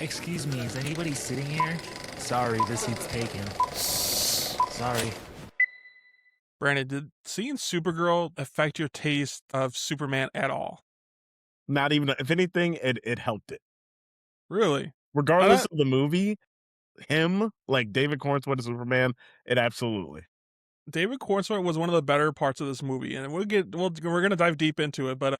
Excuse me, is anybody sitting here? Sorry, this seat's taken. Sorry. Brandon, did seeing Supergirl affect your taste of Superman at all? Not even, if anything, it helped it. Really? Regardless of the movie, him, like David Cornsworth as Superman, it absolutely. David Cornsworth was one of the better parts of this movie, and we're gonna dive deep into it. But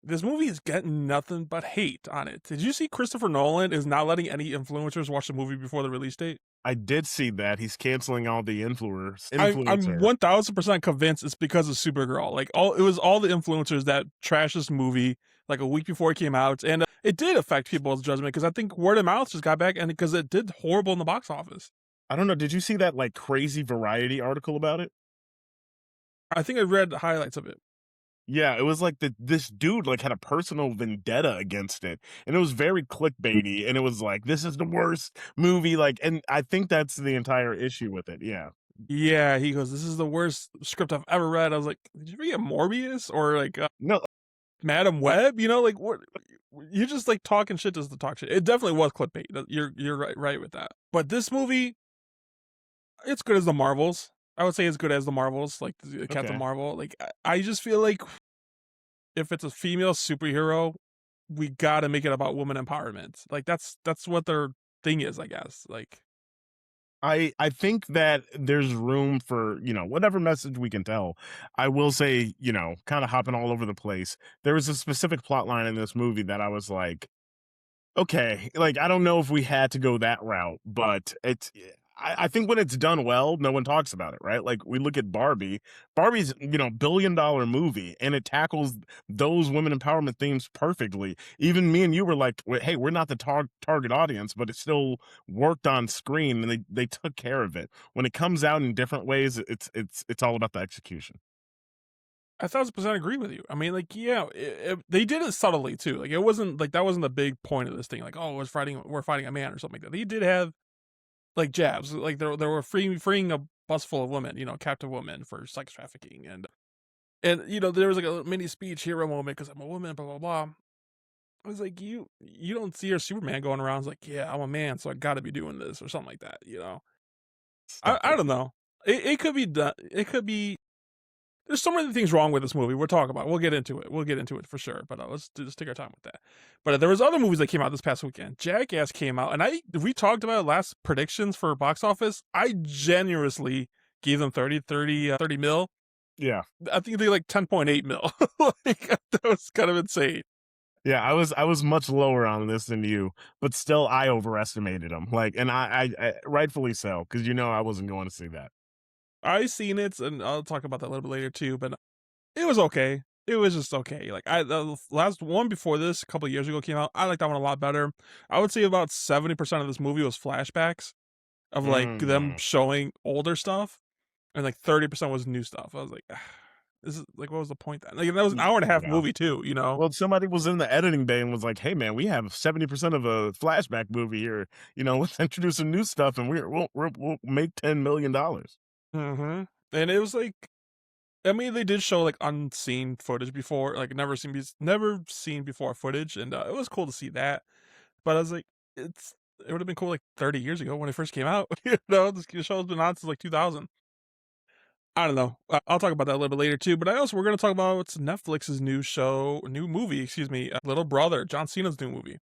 this movie is getting nothing but hate on it. Did you see Christopher Nolan is not letting any influencers watch the movie before the release date? I did see that. He's canceling all the influencers. I'm 1000% convinced it's because of Supergirl. Like it was all the influencers that trashed this movie like a week before it came out, and it did affect people's judgment because I think word of mouth just got back, and because it did horrible in the box office. I don't know. Did you see that like crazy Variety article about it? I think I read the highlights of it. Yeah, it was like this dude like had a personal vendetta against it, and it was very clickbaity, and it was like, this is the worst movie, like, and I think that's the entire issue with it. Yeah. Yeah, he goes, "This is the worst script I've ever read." I was like, "Did you read Morbius or like No, Madam Web?" You know, like what? You're just like talking shit just to talk shit. It definitely was clickbait. You're right with that. But this movie, it's good as the Marvels. I would say as good as the Marvels, like the Captain Marvel. Like I just feel like if it's a female superhero, we gotta make it about woman empowerment. Like that's what their thing is, I guess. Like I think that there's room for, whatever message we can tell. I will say, kind of hopping all over the place. There was a specific plot line in this movie that I was like, okay, like, I don't know if we had to go that route, but I think when it's done well, no one talks about it, right? Like, we look at Barbie. Barbie's, billion-dollar movie, and it tackles those women empowerment themes perfectly. Even me and you were like, hey, we're not the target audience, but it still worked on screen, and they took care of it. When it comes out in different ways, it's all about the execution. 1000% agree with you. I mean, like, yeah, they did it subtly too. Like, it wasn't like that wasn't the big point of this thing. Like, oh, we're fighting a man or something like that. They did have like jabs. Like, they were freeing a bus full of women, captive women for sex trafficking, and there was like a mini speech hero moment because I'm a woman, blah blah blah. I was like, you don't see your Superman going around. It's like, yeah, I'm a man, so I got to be doing this or something like that. I don't know. It could be done. It could be. There's so many things wrong with this movie. We'll talk about it. We'll get into it for sure. But let's just take our time with that. But there was other movies that came out this past weekend. Jackass came out, and we talked about last predictions for box office. I generously gave them 30 mil. Yeah. I think they like 10.8 mil. Like, that was kind of insane. Yeah, I was much lower on this than you, but still I overestimated them. Like, and I rightfully so, because I wasn't going to see that. I seen it, and I'll talk about that a little bit later too. But it was okay. It was just okay. Like the last one before this, a couple of years ago, came out. I liked that one a lot better. I would say about 70% of this movie was flashbacks of like them showing older stuff, and like 30% was new stuff. I was like, this is like, what was the point then? Like, that was an hour and a half movie too. Well, somebody was in the editing bay and was like, "Hey, man, we have 70% of a flashback movie here. Let's introduce some new stuff, and we'll make $10 million." And it was like, I mean, they did show like unseen footage before, like never seen before footage, and it was cool to see that. But I was like, it would have been cool like 30 years ago when it first came out. This show's been on since like 2000. I don't know. I'll talk about that a little bit later too. But we're going to talk about what's Netflix's new movie, Little Brother, John Cena's new movie.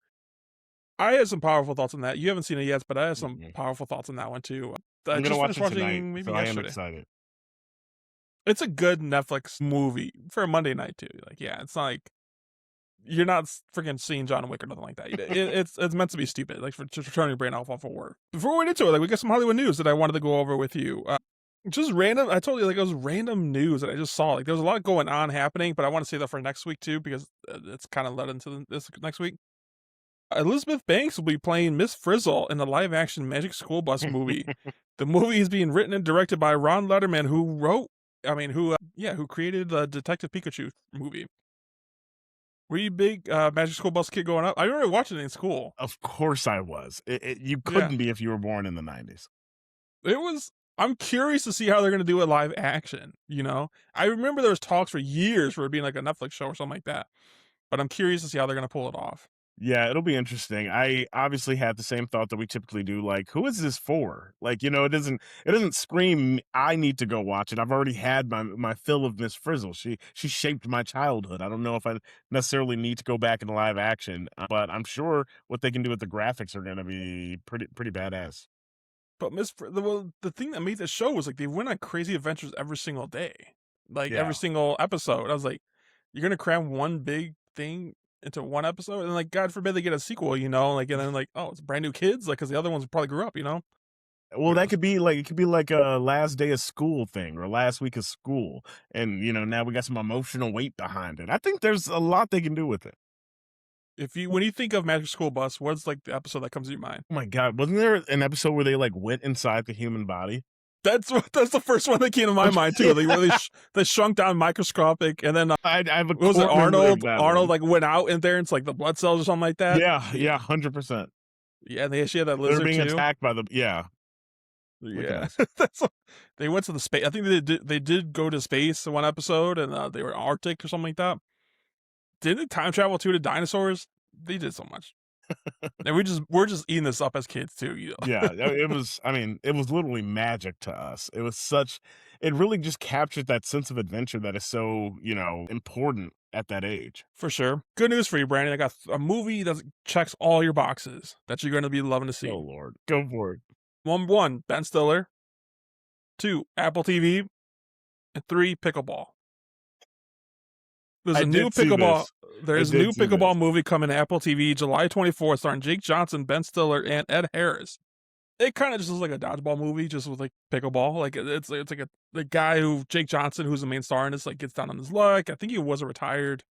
I had some powerful thoughts on that. You haven't seen it yet, but I have some powerful thoughts on that one too. I'm going to watch it tonight, maybe so I am yesterday. excited. It's a good Netflix movie for a Monday night too. Like, yeah, it's not like you're not freaking seeing John Wick or nothing like that. It's meant to be stupid, like for turning your brain off of work. Before we get into it, like, we got some Hollywood news that I wanted to go over with you. Just random. I told you, like, it was random news that I just saw. Like, there was a lot going on happening, but I want to save that for next week too, because it's kind of led into this next week. Elizabeth Banks will be playing Miss Frizzle in the live-action Magic School Bus movie. The movie is being written and directed by Ron Letterman, who created the Detective Pikachu movie. Were you a big Magic School Bus kid growing up? I remember watching it in school. Of course I was. You couldn't be if you were born in the 90s. I'm curious to see how they're going to do it live action, I remember there was talks for years for it being like a Netflix show or something like that. But I'm curious to see how they're going to pull it off. Yeah, it'll be interesting. I obviously had the same thought that we typically do. Like, who is this for? Like, it doesn't scream I need to go watch it. I've already had my fill of Miss Frizzle. She shaped my childhood. I don't know if I necessarily need to go back in live action, but I'm sure what they can do with the graphics are going to be pretty badass. But the thing that made this show was like they went on crazy adventures every single day, like Yeah. every single episode. I was like, you're gonna cram one big thing into one episode, and like God forbid they get a sequel, like, and then like, oh, it's brand new kids, like, because the other ones probably grew up. Well, Who that knows? could be like it could be like a last day of school thing or last week of school, and now we got some emotional weight behind it. I think there's a lot they can do with it. When you think of Magic School Bus, what's like the episode that comes to your mind? Oh my god, wasn't there an episode where they like went inside the human body? That's the first one that came to my mind too. Like where they shrunk down microscopic, and then I have a what was it, core memory of Arnold? that Arnold one. like went out in there, and it's like the blood cells or something like that. Yeah, 100%. Yeah, and she had that They're lizard being too. attacked by the Look at Yeah, us. they went to the space. I think they did go to space in one episode, and they were Arctic or something like that. Didn't they time travel to the dinosaurs? They did so much, and we're just eating this up as kids too. Yeah, it was. I mean, it was literally magic to us. It was such. It really just captured that sense of adventure that is so important at that age. For sure. Good news for you, Brandon. I got a movie that checks all your boxes that you're going to be loving to see. Oh Lord, go for it. One, Ben Stiller. 2, Apple TV. And 3, pickleball. There's I a new did see pickleball. this. There's a did new see pickleball this. movie coming to Apple TV July 24th, starring Jake Johnson, Ben Stiller, and Ed Harris. It kind of just looks like a dodgeball movie, just with like pickleball. Like it's like the guy Jake Johnson, who's the main star in this, like gets down on his luck. I think he was a retired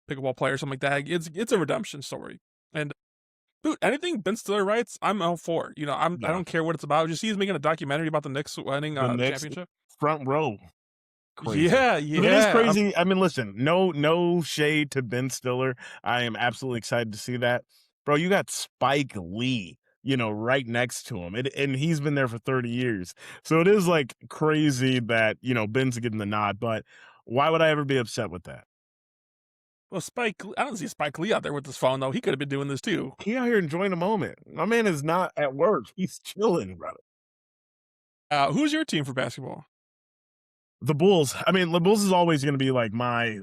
pickleball player, or something like that. It's a redemption story. And dude, anything Ben Stiller writes, I'm all for. I Yeah. don't care what it's about. You see, he's making a documentary about the Knicks winning The the Knicks championship. front row. Crazy. Yeah, But it is yeah. crazy. I mean, listen, no shade to Ben Stiller. I am absolutely excited to see that. Bro, you got Spike Lee, right next to him. And he's been there for 30 years. So it is like crazy that, Ben's getting the nod, but why would I ever be upset with that? Well, I don't see Spike Lee out there with his phone though. He could have been doing this too. He out here enjoying the moment. My man is not at work. He's chilling, brother. Who's your team for basketball? The Bulls. I mean, the Bulls is always going to be like my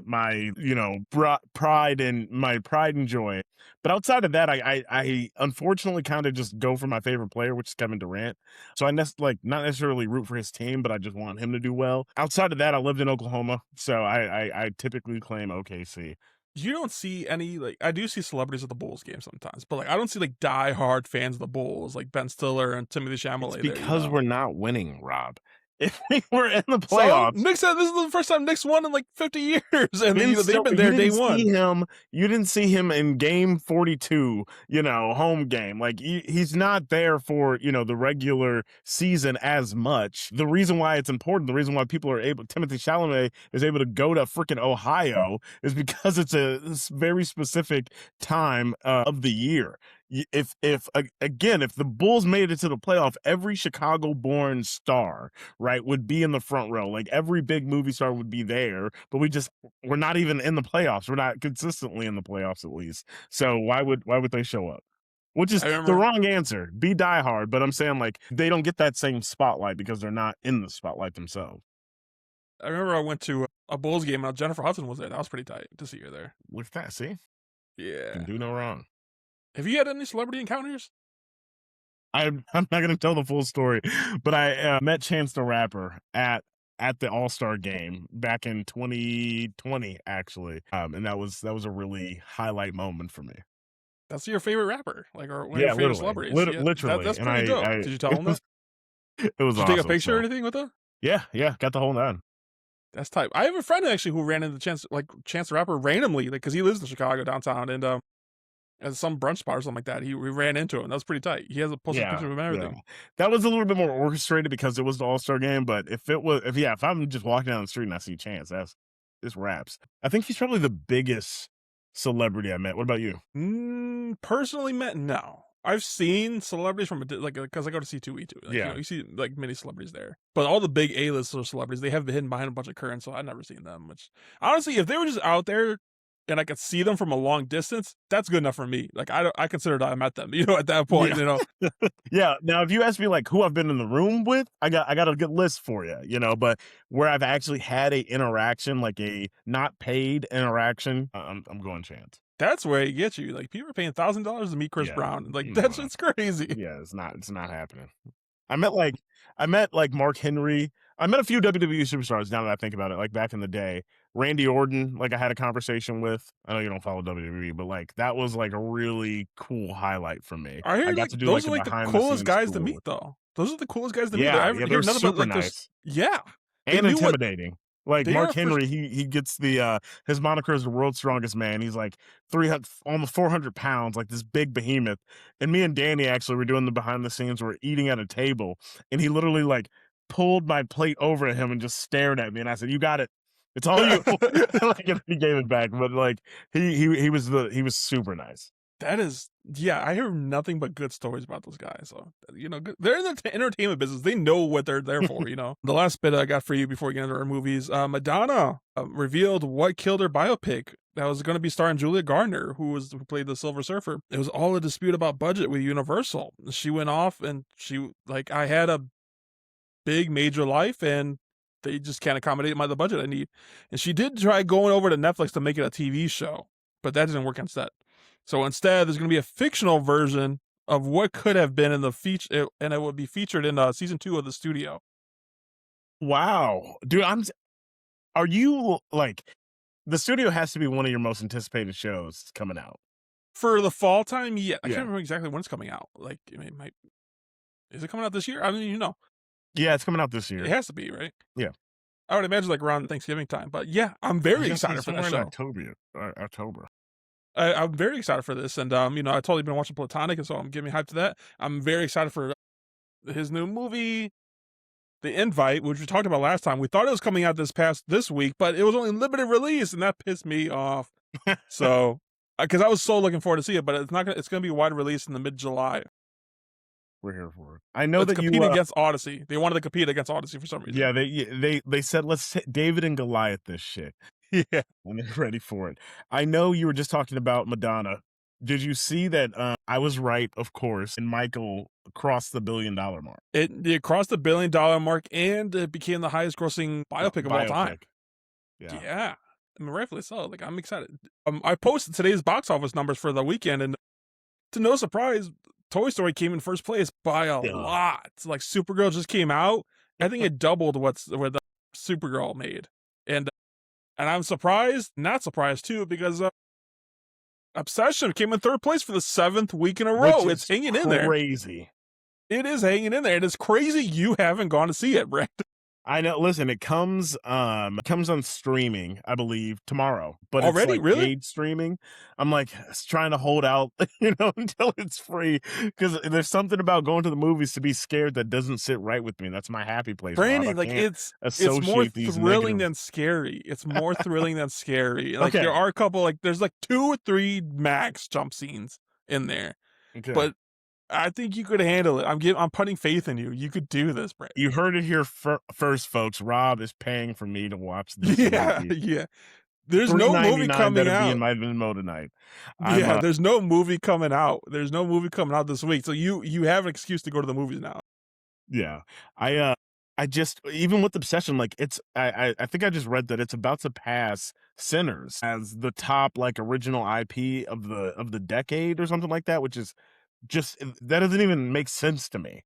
pride and joy. But outside of that, I unfortunately kind of just go for my favorite player, which is Kevin Durant. So I not necessarily root for his team, but I just want him to do well. Outside of that, I lived in Oklahoma, so I typically claim OKC. You don't see any, like, I do see celebrities at the Bulls game sometimes, but like I don't see like die-hard fans of the Bulls like Ben Stiller and Timothy Chalamet. It's because we're not winning, Rob. If we were in the So playoffs, Knicks said this is the first time Knicks won in like 50 years, and they've you been there day didn't one. you didn't see him in game 42, home game. Like he's not there for, the regular season as much. The reason why it's important, the reason why Timothy Chalamet is able to go to freaking Ohio is because it's this very specific time of the year. If the Bulls made it to the playoff, every Chicago-born star, right, would be in the front row. Like every big movie star would be there, but we're not even in the playoffs. We're not consistently in the playoffs, at least. So why would they show up? Which is the wrong answer. Be diehard, but I'm saying like they don't get that same spotlight because they're not in the spotlight themselves. I remember I went to a Bulls game and Jennifer Hudson was there. That was pretty tight to see her there. Look at that, see? Yeah. Can do no wrong. Have you had any celebrity encounters? I'm not going to tell the full story, but I met Chance the Rapper at the All-Star game back in 2020, actually, and that was a really highlight moment for me. That's your favorite rapper, like, or one of your favorite celebrities. Literally. That's pretty dope. Did you tell him that? It was Did you awesome, take a picture or anything with her? Yeah, got the whole nine. That's tight. I have a friend actually who ran into Chance the Rapper randomly, like, because he lives in Chicago downtown, and at some brunch spot or something like that, we ran into him. That was pretty tight. He has a posted picture of him and everything. Yeah. That was a little bit more orchestrated because it was the All-Star game, but if I'm just walking down the street and I see Chance, this raps. I think he's probably the biggest celebrity I met. What about you? Personally met, no. I've seen celebrities from because I go to C2E2. Like, you see like many celebrities there, but all the big A-list celebrities, they have been hidden behind a bunch of curtains, so I've never seen them. Which honestly, if they were just out there and I could see them from a long distance, that's good enough for me. Like I consider that I met them, at that point, Yeah. Yeah. Now, if you ask me like who I've been in the room with, I got a good list for you, but where I've actually had a interaction, like a not paid interaction, I'm going Chance. That's where it gets you. Like people are paying $1,000 to meet Chris Yeah. Brown. Like No. that's just crazy. Yeah, it's not happening. I met like Mark Henry. I met a few WWE superstars now that I think about it, like back in the day. Randy Orton, like I had a conversation with. I know you don't follow WWE, but like that was like a really cool highlight for me. I hear got like to do those like are a like the behind the coolest scenes guys to tour. meet though. Those are the coolest guys to meet. Yeah, I yeah, hear they're nothing but super like this. nice Yeah. They and knew what intimidating. Like they Mark are for Henry, he gets the his moniker is the world's strongest man. He's like 300, almost 400 pounds, like this big behemoth. And me and Danny actually were doing the behind the scenes. We're eating at a table, and he literally like pulled my plate over at him and just stared at me. And I said, "You got it. It's all you." Like, and he gave it back, but like he was super nice. That is, yeah, I hear nothing but good stories about those guys. So, they're in the entertainment business. They know what they're there for, The last bit I got for you before we get into our movies, Madonna revealed what killed her biopic that was going to be starring Julia Gardner, who played the Silver Surfer. It was all a dispute about budget with Universal. She went off and I had a big major life and they just can't accommodate the budget I need. And she did try going over to Netflix to make it a TV show, but that didn't work instead. So instead, there's going to be a fictional version of what could have been in the feature, and it would be featured in season 2 of The Studio. Wow, dude, are you like, The Studio has to be one of your most anticipated shows coming out for the fall time? Yeah, I Yeah. can't remember exactly when it's coming out. Like, is it coming out this year? I mean, Yeah, it's coming out this year. It has to be, right? Yeah. I would imagine like around Thanksgiving time. But yeah, I'm very excited for that show. October. I'm very excited for this, and I've totally been watching Platonic, and so I'm getting hyped to that. I'm very excited for his new movie, The Invite, which we talked about last time. We thought it was coming out this week, but it was only limited release, and that pissed me off. So, because I was so looking forward to see it, but it's gonna be wide release in the mid-July. We're here for it. I know It's that competing you against Odyssey. They wanted to compete against Odyssey for some reason. Yeah, they said let's hit David and Goliath this shit. Yeah. And they're ready for it. I know you were just talking about Madonna. Did you see that I was right, of course, and Michael crossed the $1 billion mark? It crossed the $1 billion mark, and it became the highest grossing biopic of all time. Yeah. I mean, rightfully so. Like, I'm excited. I posted today's box office numbers for the weekend, and to no surprise, Toy Story came in first place by a lot. Like, Supergirl just came out. I think it doubled what the Supergirl made. And I'm not surprised too, because Obsession came in third place for the 7th week in a row. It's hanging in there. Crazy. It is hanging in there. It is crazy you haven't gone to see it, Brent. I know. Listen, it comes on streaming, I believe, tomorrow. But already, it's like really paid streaming. I'm like trying to hold out, until it's free, because there's something about going to the movies to be scared that doesn't sit right with me. That's my happy place. Brandon, like it's more thrilling than scary. It's more thrilling than scary. Like there are a couple, like there's like 2 or 3 max jump scenes in there, but I think you could handle it. I'm putting faith in you. You could do this, Brent. You heard it here first, folks. Rob is paying for me to watch this movie. Yeah. There's no movie coming out. Be in my Venmo tonight. There's no movie coming out. There's no movie coming out this week. So you have an excuse to go to the movies now. Yeah. I just, even with Obsession, like I think I just read that it's about to pass Sinners as the top like original IP of the decade or something like that, which is just, that doesn't even make sense to me.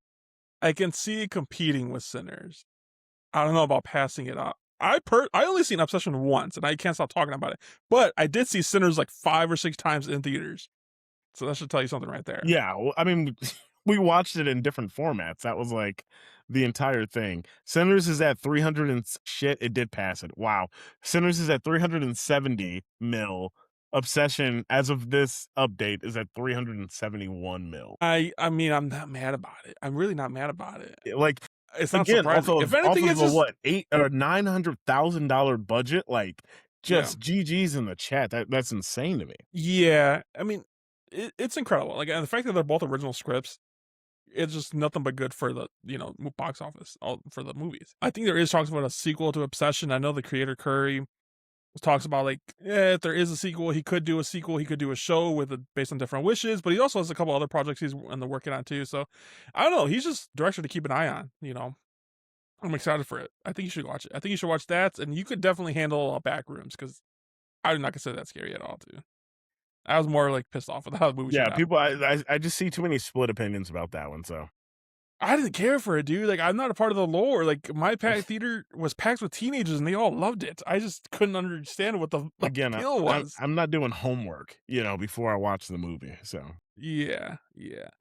I can see it competing with Sinners. I don't know about passing it up. I only seen Obsession once, and I can't stop talking about it. But I did see Sinners like 5 or 6 times in theaters, so that should tell you something right there. Yeah, well, I mean, we watched it in different formats. That was like the entire thing. Sinners is at 300 and shit. It did pass it. Wow. Sinners is at 370 mil. Obsession, as of this update, is at 371 mil. I mean, I'm not mad about it. I'm really not mad about it. Like, it's not surprising. If anything, it's what, $800,000 or $900,000 budget. Like, just GG's in the chat. That's insane to me. Yeah, I mean, it's incredible. Like, and the fact that they're both original scripts, it's just nothing but good for the box office for the movies. I think there is talks about a sequel to Obsession. I know the creator Curry talks about like, if there is a sequel, he could do a sequel. He could do a show based on different wishes, but he also has a couple other projects he's in the working on too. So I don't know. He's just a director to keep an eye on. I'm excited for it. I think you should watch it. I think you should watch that, and you could definitely handle Backrooms because I do not consider that scary at all, too. I was more like pissed off with how the movie Yeah, turned out. people. I just see too many split opinions about that one. So I didn't care for it, dude. Like, I'm not a part of the lore. Like, my theater was packed with teenagers, and they all loved it. I just couldn't understand what the again, deal was. I'm not doing homework, before I watch the movie. So Yeah.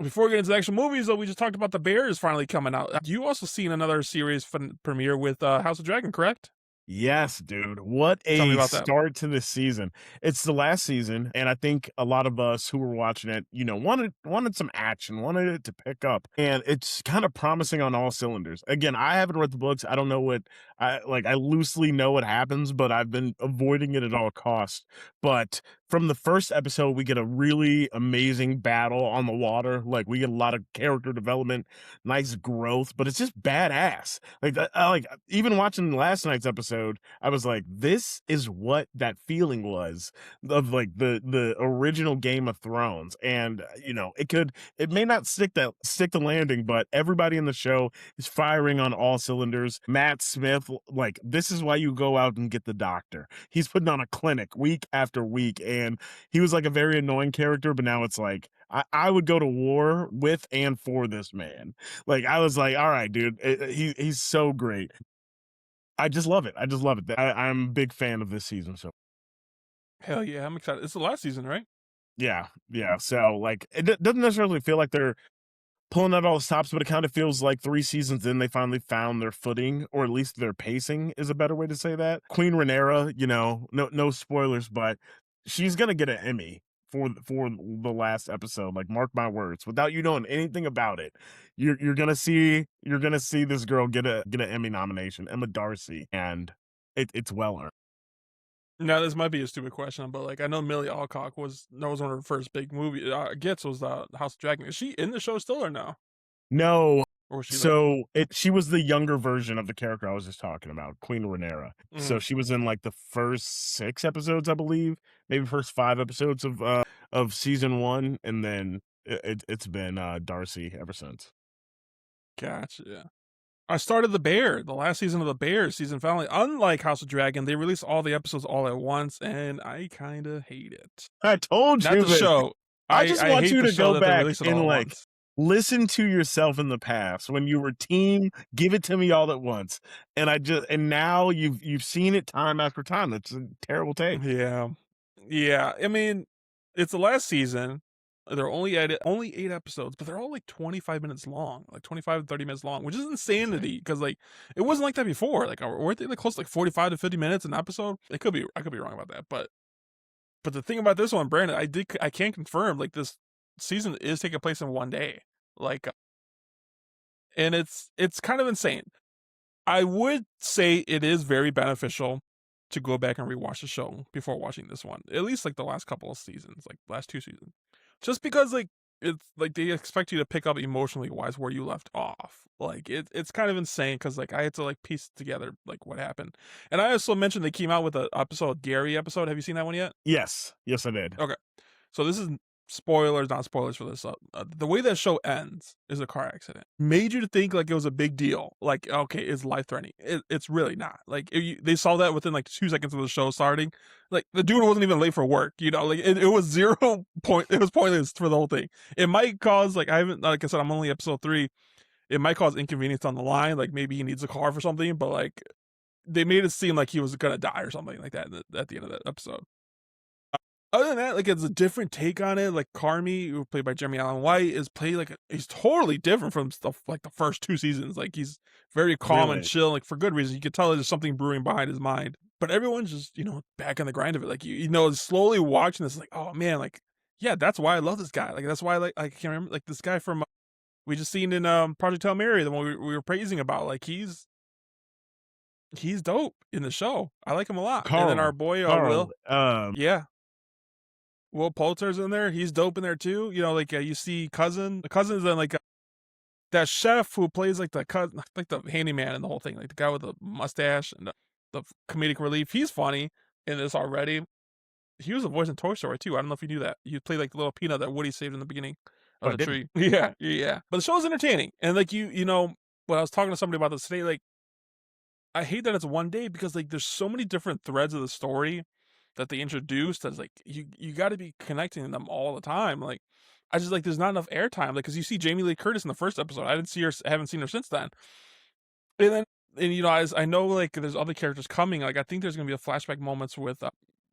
Before we get into the actual movies, though, we just talked about The Bears finally coming out. You also seen another series premiere with House of Dragon, correct? yes, dude. What Tell me a about that. start to this season. It's the last season, and I think a lot of us who were watching it, wanted some action, wanted it to pick up. And it's kind of promising on all cylinders. Again, I haven't read the books. I don't know what I loosely know what happens, but I've been avoiding it at all costs. But from the first episode, we get a really amazing battle on the water. Like we get a lot of character development, nice growth, but it's just badass. Like even watching last night's episode, I was like, this is what that feeling was of like the original Game of Thrones. And it may not stick the landing, but everybody in the show is firing on all cylinders. Matt Smith, like this is why you go out and get the doctor. He's putting on a clinic week after week, and he was like a very annoying character, but now it's like I would go to war with and for this man. Like I was like, all right, dude, he's so great. I just love it. I'm a big fan of this season. So Hell yeah, I'm excited. It's the last season, right? yeah. So like, doesn't necessarily feel like they're pulling out all the stops, but it kind of feels like 3 seasons in, they finally found their footing, or at least their pacing is a better way to say that. Queen Rhaenyra, no spoilers, but she's gonna get an Emmy for the last episode. Like, mark my words. Without you knowing anything about it, you're gonna see this girl get an Emmy nomination, Emma Darcy, and it's well earned. Now, this might be a stupid question, but like I know Millie Alcock was one of her first big movie gets was House of Dragon. Is she in the show still or no? No. Or was she She was the younger version of the character I was just talking about, Queen Rhaenyra. So she was in like the first 6 episodes, I believe, maybe first 5 episodes of season 1, and then it's been Darcy ever since. Gotcha. I started the last season of the Bear season finale. Unlike House of Dragon, they released all the episodes all at once, and I kind of hate it. I told you. Not the show. I just want hate you the to show go that they back released it all and at like once. listen to yourself in the past when you were team give it to me all at once, and now you've seen it time after time. That's a terrible take. Yeah. I mean, it's the last season. They're only 8 episodes, but they're all like 25 minutes long, like 25 to 30 minutes long, which is insanity because like it wasn't like that before. Like weren't they like close to like 45 to 50 minutes an episode? I could be wrong about that, but the thing about this one, Brandon, I can't confirm like this season is taking place in one day, like, and it's kind of insane. I would say it is very beneficial to go back and rewatch the show before watching this one, at least like the last couple of seasons, like last 2 seasons. Just because like it's like they expect you to pick up emotionally wise where you left off. Like it's kind of insane because like I had to like piece together like what happened. And I also mentioned they came out with an episode, Gary episode. Have you seen that one yet? Yes, I did. Okay. So this is spoilers, not spoilers for this. The way that show ends is a car accident. Made you to think like it was a big deal. Like, okay, it's life threatening. It's really not. Like they saw that within like 2 seconds of the show starting. Like the dude wasn't even late for work. Like it was 0 point. It was pointless for the whole thing. It might cause like like I said, I'm only episode 3. It might cause inconvenience on the line. Like maybe he needs a car for something. But like they made it seem like he was gonna die or something like that at the end of that episode. Other than that, like it's a different take on it. Like Carmi, who played by Jeremy Allen White, is played like he's totally different from stuff like the first 2 seasons. Like he's very calm and chill, like for good reason. You could tell there's something brewing behind his mind. But everyone's just back on the grind of it. Like slowly watching this, like oh man, like yeah, that's why I love this guy. Like that's why I can't remember like this guy from we just seen in Project Hail Mary, the one we were praising about. Like he's dope in the show. I like him a lot. And then our boy Will, yeah. Will Poulter's in there. He's dope in there too. Like you see the cousin's in like that chef who plays like the handyman in the whole thing, like the guy with the mustache and the comedic relief. He's funny. in this already. He was a voice in Toy Story too. I don't know if you knew that. He played like the little peanut that Woody saved in the beginning Oh, of I the didn't. tree. Yeah, yeah. But the show is entertaining, and like you know, when I was talking to somebody about this today, like I hate that it's one day because like there's so many different threads of the story that they introduced. That's like you got to be connecting them all the time. Like I just like there's not enough airtime. Like because you see Jamie Lee Curtis in the first episode, I didn't see her, haven't seen her since then. And then and you know as I know like there's other characters coming. Like I think there's gonna be a flashback moments with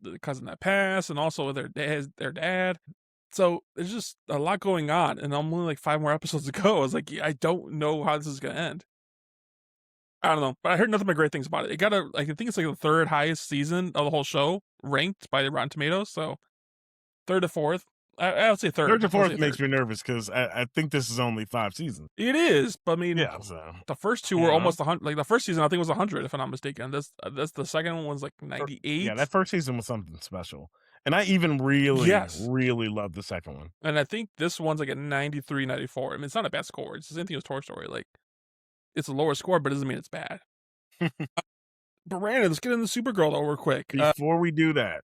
the cousin that passed, and also with their dad. So there's just a lot going on, and I'm only like 5 more episodes to go. I was like, I don't know how this is gonna end. I don't know, but I heard nothing but great things about it. It got I think it's like the 3rd highest season of the whole show ranked by Rotten Tomatoes. So 3rd to 4th, I would say 3rd. Third to I would say fourth makes 3rd. me nervous because I think this is only 5 seasons. It is, but I mean, Yeah, so the first 2 you were know. almost 100. Like the first season, I think was 100, if I'm not mistaken. This the second one was like Yeah, 98. that first season was something special, and I even really, Yes, really loved the second one. and I think this one's like a 93, 94. I mean, it's not a bad score. It's the same thing as Toy Story. Like it's a lower score, but it doesn't mean it's bad. But Brandon, let's get into Supergirl though, real quick. Before we do that,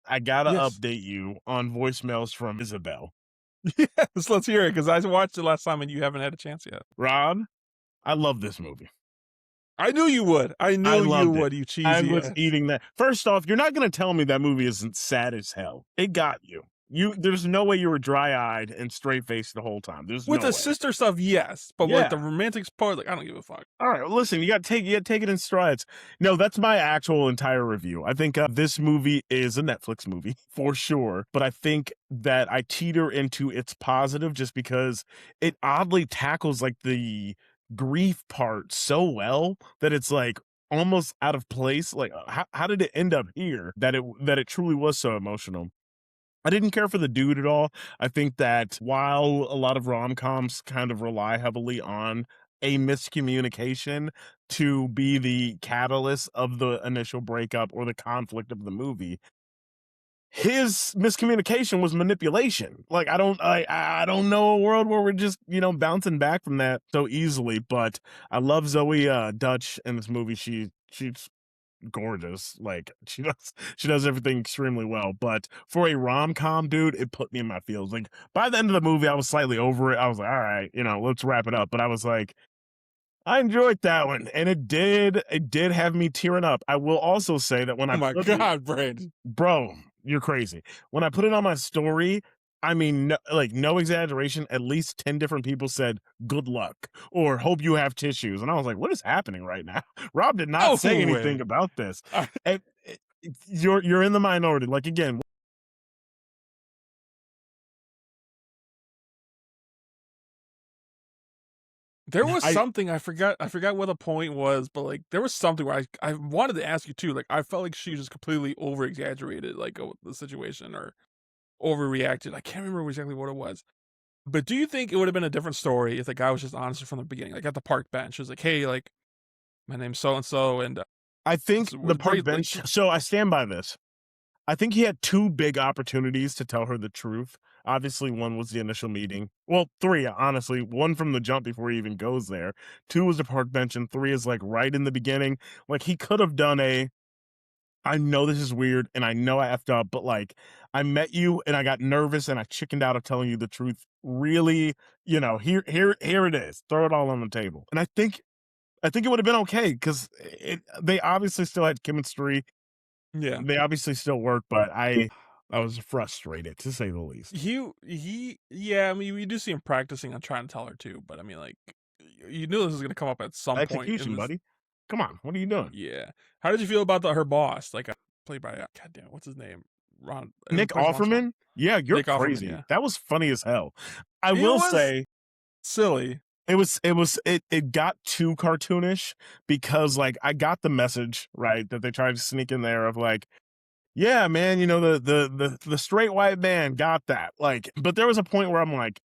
I gotta Yes. update you on voicemails from Isabel. Yes, let's hear it because I watched it last time and you haven't had a chance yet. Rob, I love this movie. I knew you would. I knew you loved it. would, you cheesy I was ass. eating that. First off, you're not gonna tell me that movie isn't sad as hell. It got you. There's no way you were dry-eyed and straight-faced the whole time. There's With no the way. sister stuff, yes. But Yeah. like the romantic part, like I don't give a fuck. All right, well, listen, you gotta take it in strides. No, that's my actual entire review. I think this movie is a Netflix movie for sure, but I think that I teeter into its positive just because it oddly tackles like the grief part so well that it's like almost out of place. Like, how did it end up here? That it truly was so emotional. I didn't care for the dude at all. I think that while a lot of rom-coms kind of rely heavily on a miscommunication to be the catalyst of the initial breakup or the conflict of the movie, his miscommunication was manipulation. Like I don't know a world where we're just, bouncing back from that so easily, but I love Zoe Dutch in this movie. She's gorgeous. Like she does everything extremely well. But for a rom-com, dude, it put me in my feels. Like by the end of the movie, I was slightly over it. I was like, all right, let's wrap it up. But I was like, I enjoyed that one, and it did have me tearing up. I will also say that when Oh my god, Brandon. bro, you're crazy. When I put it on my story, I mean, no exaggeration, at least 10 different people said, good luck, or hope you have tissues. And I was like, what is happening right now? Rob did not say anything about this. You're in the minority. Like, again, there was something I forgot what the point was, but like there was something where I wanted to ask you too. Like I felt like she just completely over exaggerated like the situation or overreacted. I can't remember exactly what it was. But do you think it would have been a different story if the guy was just honest from the beginning? Like at the park bench, he was like, "Hey, like my name's so and so," and I think the park great, bench. like, So I stand by this. I think he had 2 big opportunities to tell her the truth. Obviously, one was the initial meeting. Well, 3, honestly. 1 from the jump before he even goes there. 2 was the park bench, and 3 is like right in the beginning. Like he could have done I know this is weird, and I know I effed up, but like I met you, and I got nervous, and I chickened out of telling you the truth. Really, here it is. Throw it all on the table. And I think it would have been okay because they obviously still had chemistry. yeah, They obviously still work, but I was frustrated to say the least. yeah. I mean, we do see him practicing on trying to tell her too, but I mean, like you knew this was gonna come up at some point. Execution, buddy. Come on, what are you doing? Yeah. How did you feel about her boss? Like played by goddamn, what's his name? Nick Offerman? Yeah, you're Nick Offerman, crazy. yeah. That was funny as hell. I will say silly. it got too cartoonish because like I got the message, right, that they tried to sneak in there of like, yeah, man, the straight white man got that. Like, but there was a point where I'm like,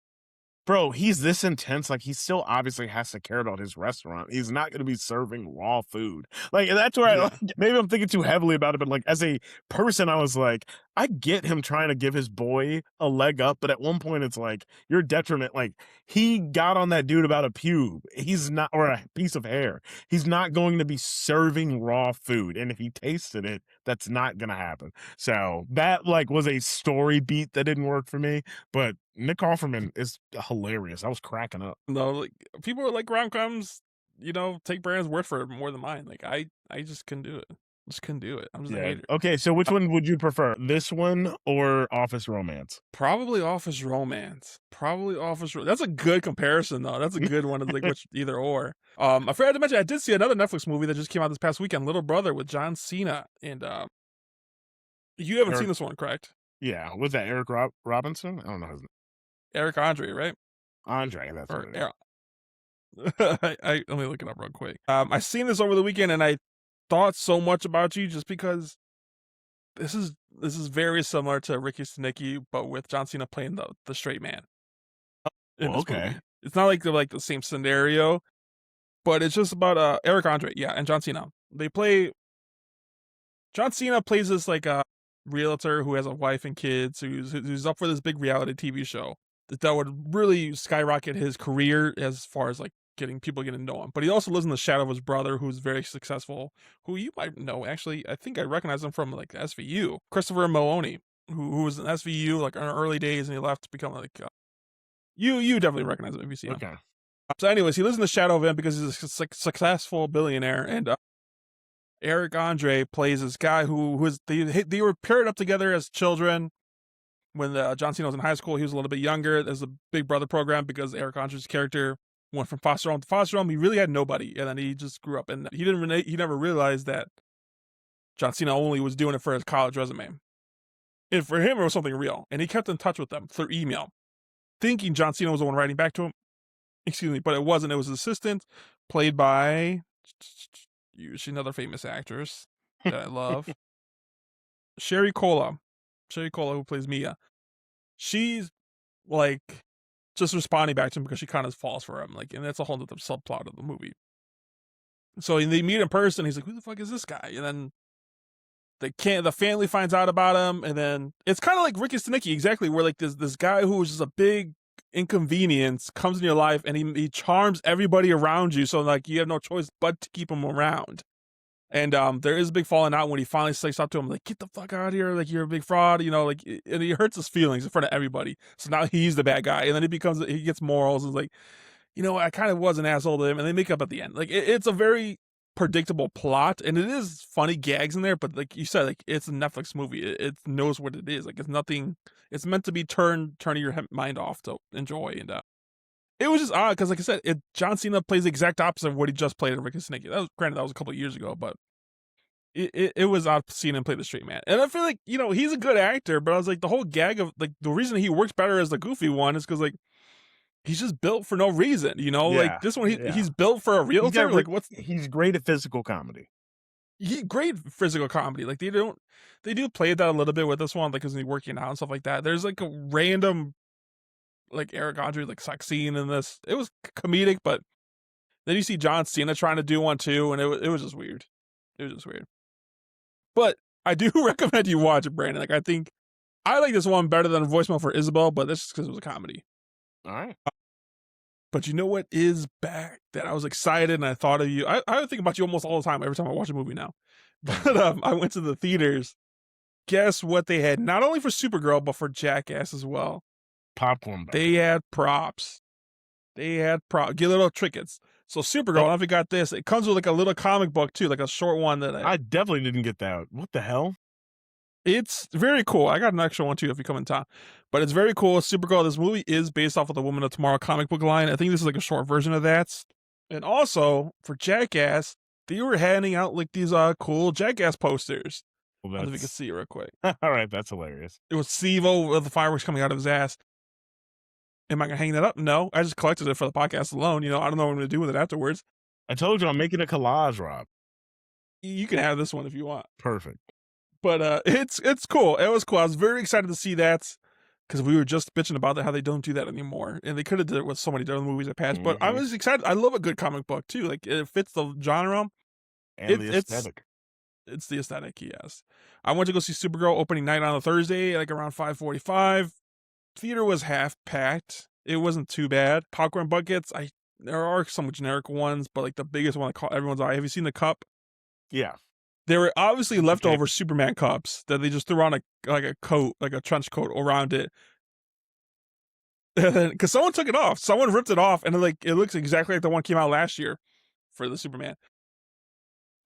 bro, he's this intense. Like, he still obviously has to care about his restaurant. He's not going to be serving raw food. Like, that's where maybe I'm thinking too heavily about it. But like, as a person, I was like, I get him trying to give his boy a leg up. But at one point, it's like, you're detriment. Like, he got on that dude about a pube. He's not, or a piece of hair. He's not going to be serving raw food. And if he tasted it, That's not gonna happen. So that like was a story beat that didn't work for me. But Nick Offerman is hilarious. I was cracking up. No, like people are like rom-coms, take Brandon's word for it more than mine. Like I just couldn't do it. Just couldn't do it. I'm just a Yeah. hater. Okay. So which one would you prefer, this one or Office Romance? Probably Office Romance. That's a good comparison though. That's a good one. It's like which either or. I forgot to mention I did see another Netflix movie that just came out this past weekend, Little Brother with John Cena, and you haven't seen Eric, this one, correct? yeah. Was that Eric Robinson? I don't know his name. Eric Andre, right? Andre. That's what Or it is. Eric. Let me look it up real quick. I seen this over the weekend and I thought so much about you just because this is very similar to Ricky Stenicki, but with John Cena playing the straight man in this Okay. movie. It's not like the same scenario, but it's just about Eric Andre, yeah, and John Cena. John Cena plays this like a realtor who has a wife and kids who's up for this big reality TV show that would really skyrocket his career as far as like people getting to know him. But he also lives in the shadow of his brother, who's very successful, who you might know. Actually, I think I recognize him from like SVU, Christopher Maloney, who was in SVU like in the early days, and he left to become like you definitely recognize him if you see him. Okay. So, anyways, he lives in the shadow of him because he's a successful billionaire, and Eric Andre plays this guy they were paired up together as children. When John Cena was in high school, he was a little bit younger. There's a Big Brother program because Eric Andre's character went from foster home to foster home. He really had nobody, and then he just grew up, and he never realized that John Cena only was doing it for his college resume. And for him, it was something real, and he kept in touch with them through email, thinking John Cena was the one writing back to him. Excuse me, but it wasn't. It was his assistant, played by she's another famous actress that I love, Sherry Cola, who plays Mia. She's like just responding back to him because she kind of falls for him, like, and that's a whole other subplot of the movie. So they meet in person. He's like, "Who the fuck is this guy?" And then the family finds out about him, and then it's kind of like Ricky Stenicki, exactly, where like this guy who was just a big inconvenience comes in your life, and he charms everybody around you. So like you have no choice but to keep him around. And there is a big falling out when he finally sticks up to him, like, "Get the fuck out of here, like you're a big fraud," like, and he hurts his feelings in front of everybody. So now he's the bad guy, and then he gets morals, and is like, I kind of was an asshole to him, and they make up at the end. Like it's a very predictable plot, and it is funny gags in there, but like you said, like it's a Netflix movie. It knows what it is. Like it's nothing. It's meant to be turning your mind off to enjoy, and it was just odd because, like I said, John Cena plays the exact opposite of what he just played in Ricky Stenicki. That was a couple of years ago, but it was odd seeing him play the straight man. And I feel like he's a good actor, but I was like, the whole gag of like the reason he works better as the goofy one is because like he's just built for no reason. Like Yeah. this one, Yeah. he's built for a realtor. Like he's great at physical comedy. Great physical comedy. Like they do play that a little bit with this one, like because he's working out and stuff like that. There's like a random like Eric Andre like sex scene in this. It was comedic, but then you see John Cena trying to do one too, and it was just weird. It was just weird. But I do recommend you watch it, Brandon. Like I think I like this one better than Voicemail for Isabel, but that's just because it was a comedy. All right. But you know what is back that I was excited and I thought of you. I think about you almost all the time every time I watch a movie now. But I went to the theaters. Guess what they had? Not only for Supergirl, but for Jackass as well. Popcorn. They had props. Get little trinkets. So Supergirl, I don't know if you got this. It comes with like a little comic book too, like a short one that I definitely didn't get that. What the hell? It's very cool. I got an extra one too if you come in town. But it's very cool. Supergirl, this movie is based off of the Woman of Tomorrow comic book line. I think this is like a short version of that. And also, for Jackass, they were handing out like these cool Jackass posters. Well, I don't know if you can see it real quick. All right, that's hilarious. It was Steve-O with the fireworks coming out of his ass. Am I going to hang that up? No. I just collected it for the podcast alone. I don't know what I'm going to do with it afterwards. I told you I'm making a collage, Rob. You can have this one if you want. Perfect. But it's cool. It was cool. I was very excited to see that because we were just bitching about how they don't do that anymore. And they could have did it with so many other movies that passed. But I was excited. I love a good comic book too. Like it fits the genre. And the aesthetic. It's the aesthetic, yes. I went to go see Supergirl opening night on a Thursday, like around 5:45. Theater was half packed. It wasn't too bad. Popcorn buckets. There are some generic ones, but like the biggest one that caught everyone's eye. Have you seen the cup? Yeah. There were obviously leftover Superman cups that they just threw on a coat, like a trench coat around it. Because someone took it off. Someone ripped it off, and it looks exactly like the one came out last year for the Superman.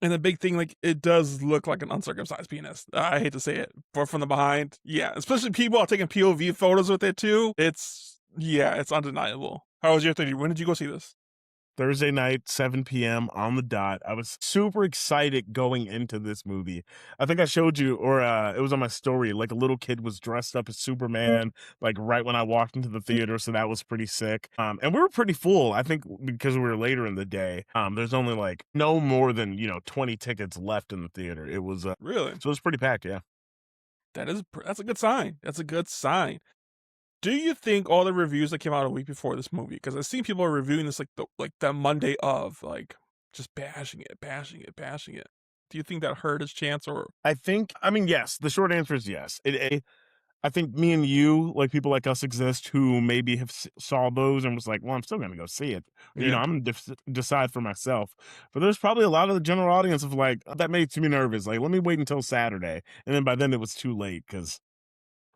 And the big thing, like, it does look like an uncircumcised penis. I hate to say it, but from the behind, yeah. Especially people are taking POV photos with it too. It's undeniable. How was your 3D? When did you go see this? Thursday night, 7 p.m. on the dot. I was super excited going into this movie. I think I showed you, or it was on my story, like a little kid was dressed up as Superman, like right when I walked into the theater, so that was pretty sick. And we were pretty full, I think, because we were later in the day. There's only like no more than, 20 tickets left in the theater. It was Really? So it was pretty packed, yeah. That's a good sign. That's a good sign. Do you think all the reviews that came out a week before this movie, because I've seen people are reviewing this like the Monday of, like, just bashing it. Do you think that hurt his chance, or Yes, the short answer is yes. I think me and you, like people like us exist who maybe have saw those and was like, well, I'm still going to go see it. Yeah. I'm going to decide for myself. But there's probably a lot of the general audience of like, that makes me nervous. Like, let me wait until Saturday. And then by then it was too late because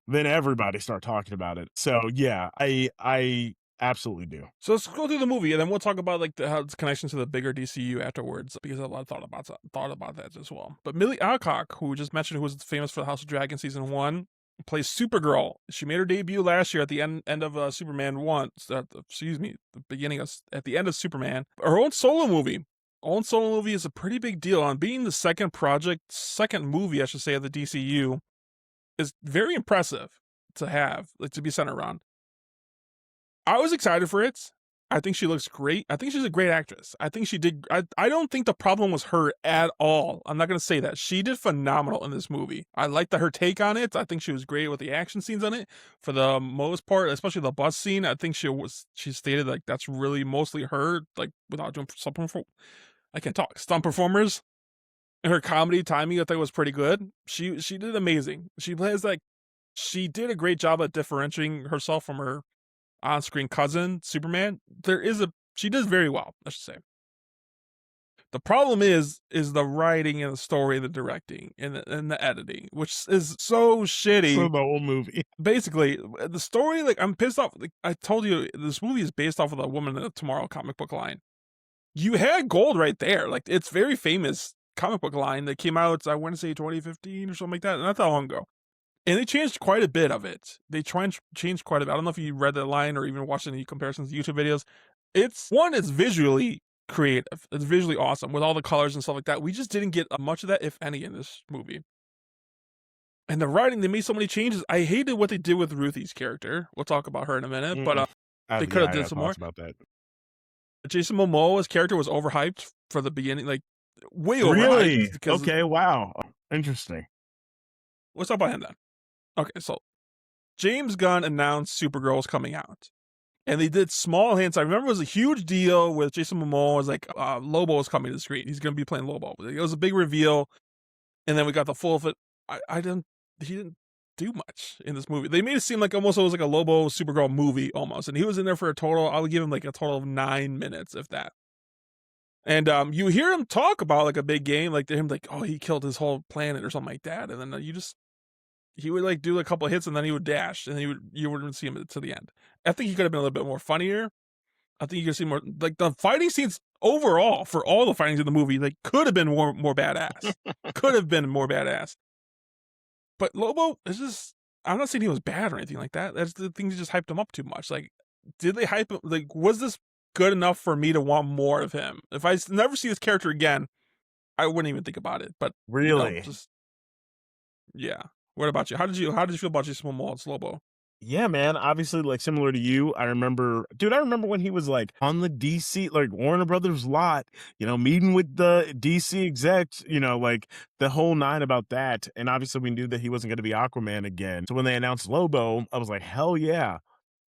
then everybody started talking about it. So yeah, I absolutely do. So let's go through the movie, and then we'll talk about like how its connection to the bigger DCU afterwards, because I have a lot of thought about that as well. But Millie Alcock, who we just mentioned, who was famous for the House of Dragon season 1, plays Supergirl. She made her debut last year at the end of Superman 1. At the end of Superman. Her own solo movie. Is a pretty big deal. On being the second movie, I should say, of the DCU, is very impressive to have, like, to be centered around. I was excited for it. I think she looks great. I think she's a great actress. I think she did. I don't think the problem was her at all. I'm not going to say that. She did phenomenal in this movie. I liked her take on it. I think she was great with the action scenes on it for the most part, especially the bus scene. I think she stated like that's really mostly her, like, without doing stunt performers. And her comedy timing, I think, was pretty good. She did amazing. She did a great job at differentiating herself from her on-screen cousin, Superman. She does very well, I should say. The problem is the writing and the story and the directing and the editing, which is so shitty. For the whole movie. Basically, the story, like, I'm pissed off. Like, I told you, this movie is based off of the Woman of Tomorrow comic book line. You had gold right there. Like, it's very famous comic book line that came out, I want to say 2015 or something like that, not that long ago. And they changed quite a bit of it. They try and change quite a bit. I don't know if you read that line or even watched any comparisons to YouTube videos. It's visually creative. It's visually awesome with all the colors and stuff like that. We just didn't get much of that, if any, in this movie. And the writing, they made so many changes. I hated what they did with Ruthie's character. We'll talk about her in a minute, but they could have did some more. About that. Jason Momoa's character was overhyped for the beginning, like way overhyped. Really? Okay, wow. Interesting. Let's talk about him then. Okay, so James Gunn announced Supergirl was coming out. And they did small hints. I remember it was a huge deal with Jason Momoa. It was like Lobo is coming to the screen. He's going to be playing Lobo. It was a big reveal. And then we got the full of it. He didn't do much in this movie. They made it seem like almost it was like a Lobo Supergirl movie almost. And he was in there for I would give him like a total of 9 minutes, if that. And you hear him talk about like a big game, like him like, oh, he killed his whole planet or something like that. And then he would like do a couple of hits and then he would dash and you wouldn't see him to the end. I think he could have been a little bit more funnier. I think you could see more, like, the fighting scenes overall for all the fightings in the movie, like, could have been more badass. Could have been more badass. But Lobo is just, I'm not saying he was bad or anything like that. That's the thing, just hyped him up too much. Like, did they hype him? Like, was this good enough for me to want more of him? If I never see this character again, I wouldn't even think about it. But really, yeah. What about you? How did you feel about Jason Momoa's Lobo? Yeah, man. Obviously, like, similar to you, I remember when he was like on the DC, like Warner Brothers lot, meeting with the DC execs, like the whole nine about that. And obviously we knew that he wasn't going to be Aquaman again. So when they announced Lobo, I was like, hell yeah.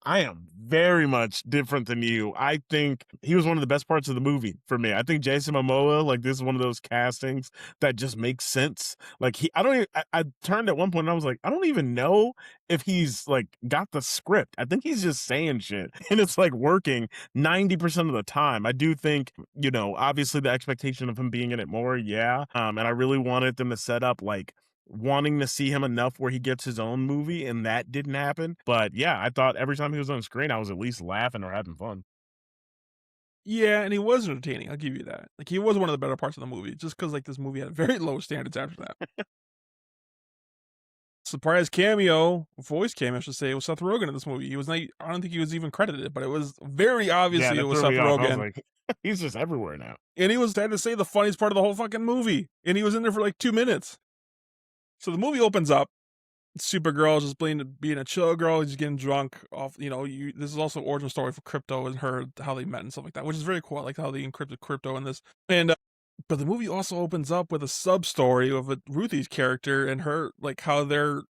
I am very much different than you. I think he was one of the best parts of the movie for me. I think Jason Momoa, like this is one of those castings that just makes sense. Like I don't even, I turned at one point and I was like, I don't even know if he's like got the script. I think he's just saying shit and it's like working 90% of the time. I do think, obviously the expectation of him being in it more. Yeah. And I really wanted them to set up like wanting to see him enough where he gets his own movie, and that didn't happen. But yeah, I thought every time he was on screen, I was at least laughing or having fun. Yeah, and he was entertaining. I'll give you that. Like he was one of the better parts of the movie, just because like this movie had very low standards after that. Surprise cameo, voice cameo, I should say, was Seth Rogen in this movie. He was not. I don't think he was even credited, but it was very obviously Yeah, it that was threw Seth me off. I was Rogen, like, he's just everywhere now. and he was had to say the funniest part of the whole fucking movie, and he was in there for like 2 minutes. So the movie opens up. Supergirl is just being a chill girl. He's getting drunk off. This is also origin story for Crypto and her, how they met and stuff like that, which is very cool. I like how they encrypted Crypto in this. And but the movie also opens up with a sub story of Ruthie's character and her, like how their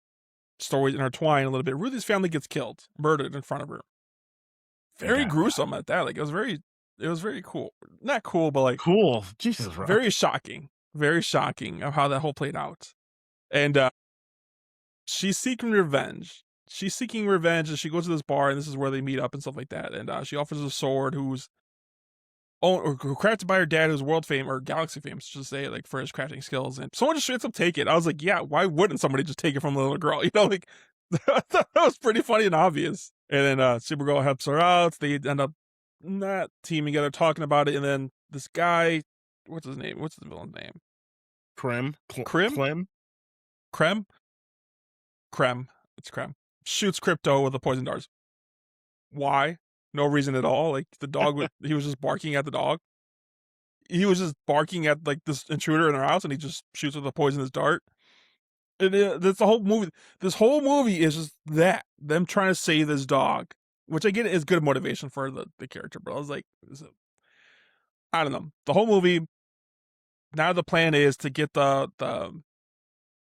stories intertwine a little bit. Ruthie's family gets killed, murdered in front of her. Very gruesome at that. Like it was very cool. Not cool, but like cool. Jesus, Rob. Very shocking of how that whole played out. And she's seeking revenge. And she goes to this bar, and this is where they meet up and stuff like that. And she offers a sword who crafted by her dad, who's world fame or galaxy fame, should say, like for his crafting skills. And someone just straight up take it. I was like, yeah, why wouldn't somebody just take it from the little girl? Like I thought that was pretty funny and obvious. And then Supergirl helps her out. They end up not teaming together, talking about it. And then this guy, what's his name? What's the villain's name? Krem. It's Krem. Shoots Crypto with the poison darts. Why? No reason at all. Like the dog, he was just barking at the dog. He was just barking at like this intruder in their house, and he just shoots with a poisonous dart. And that's the whole movie. This whole movie is just them trying to save this dog, which I get is good motivation for the character. But I was like, I don't know. The whole movie. Now the plan is to get the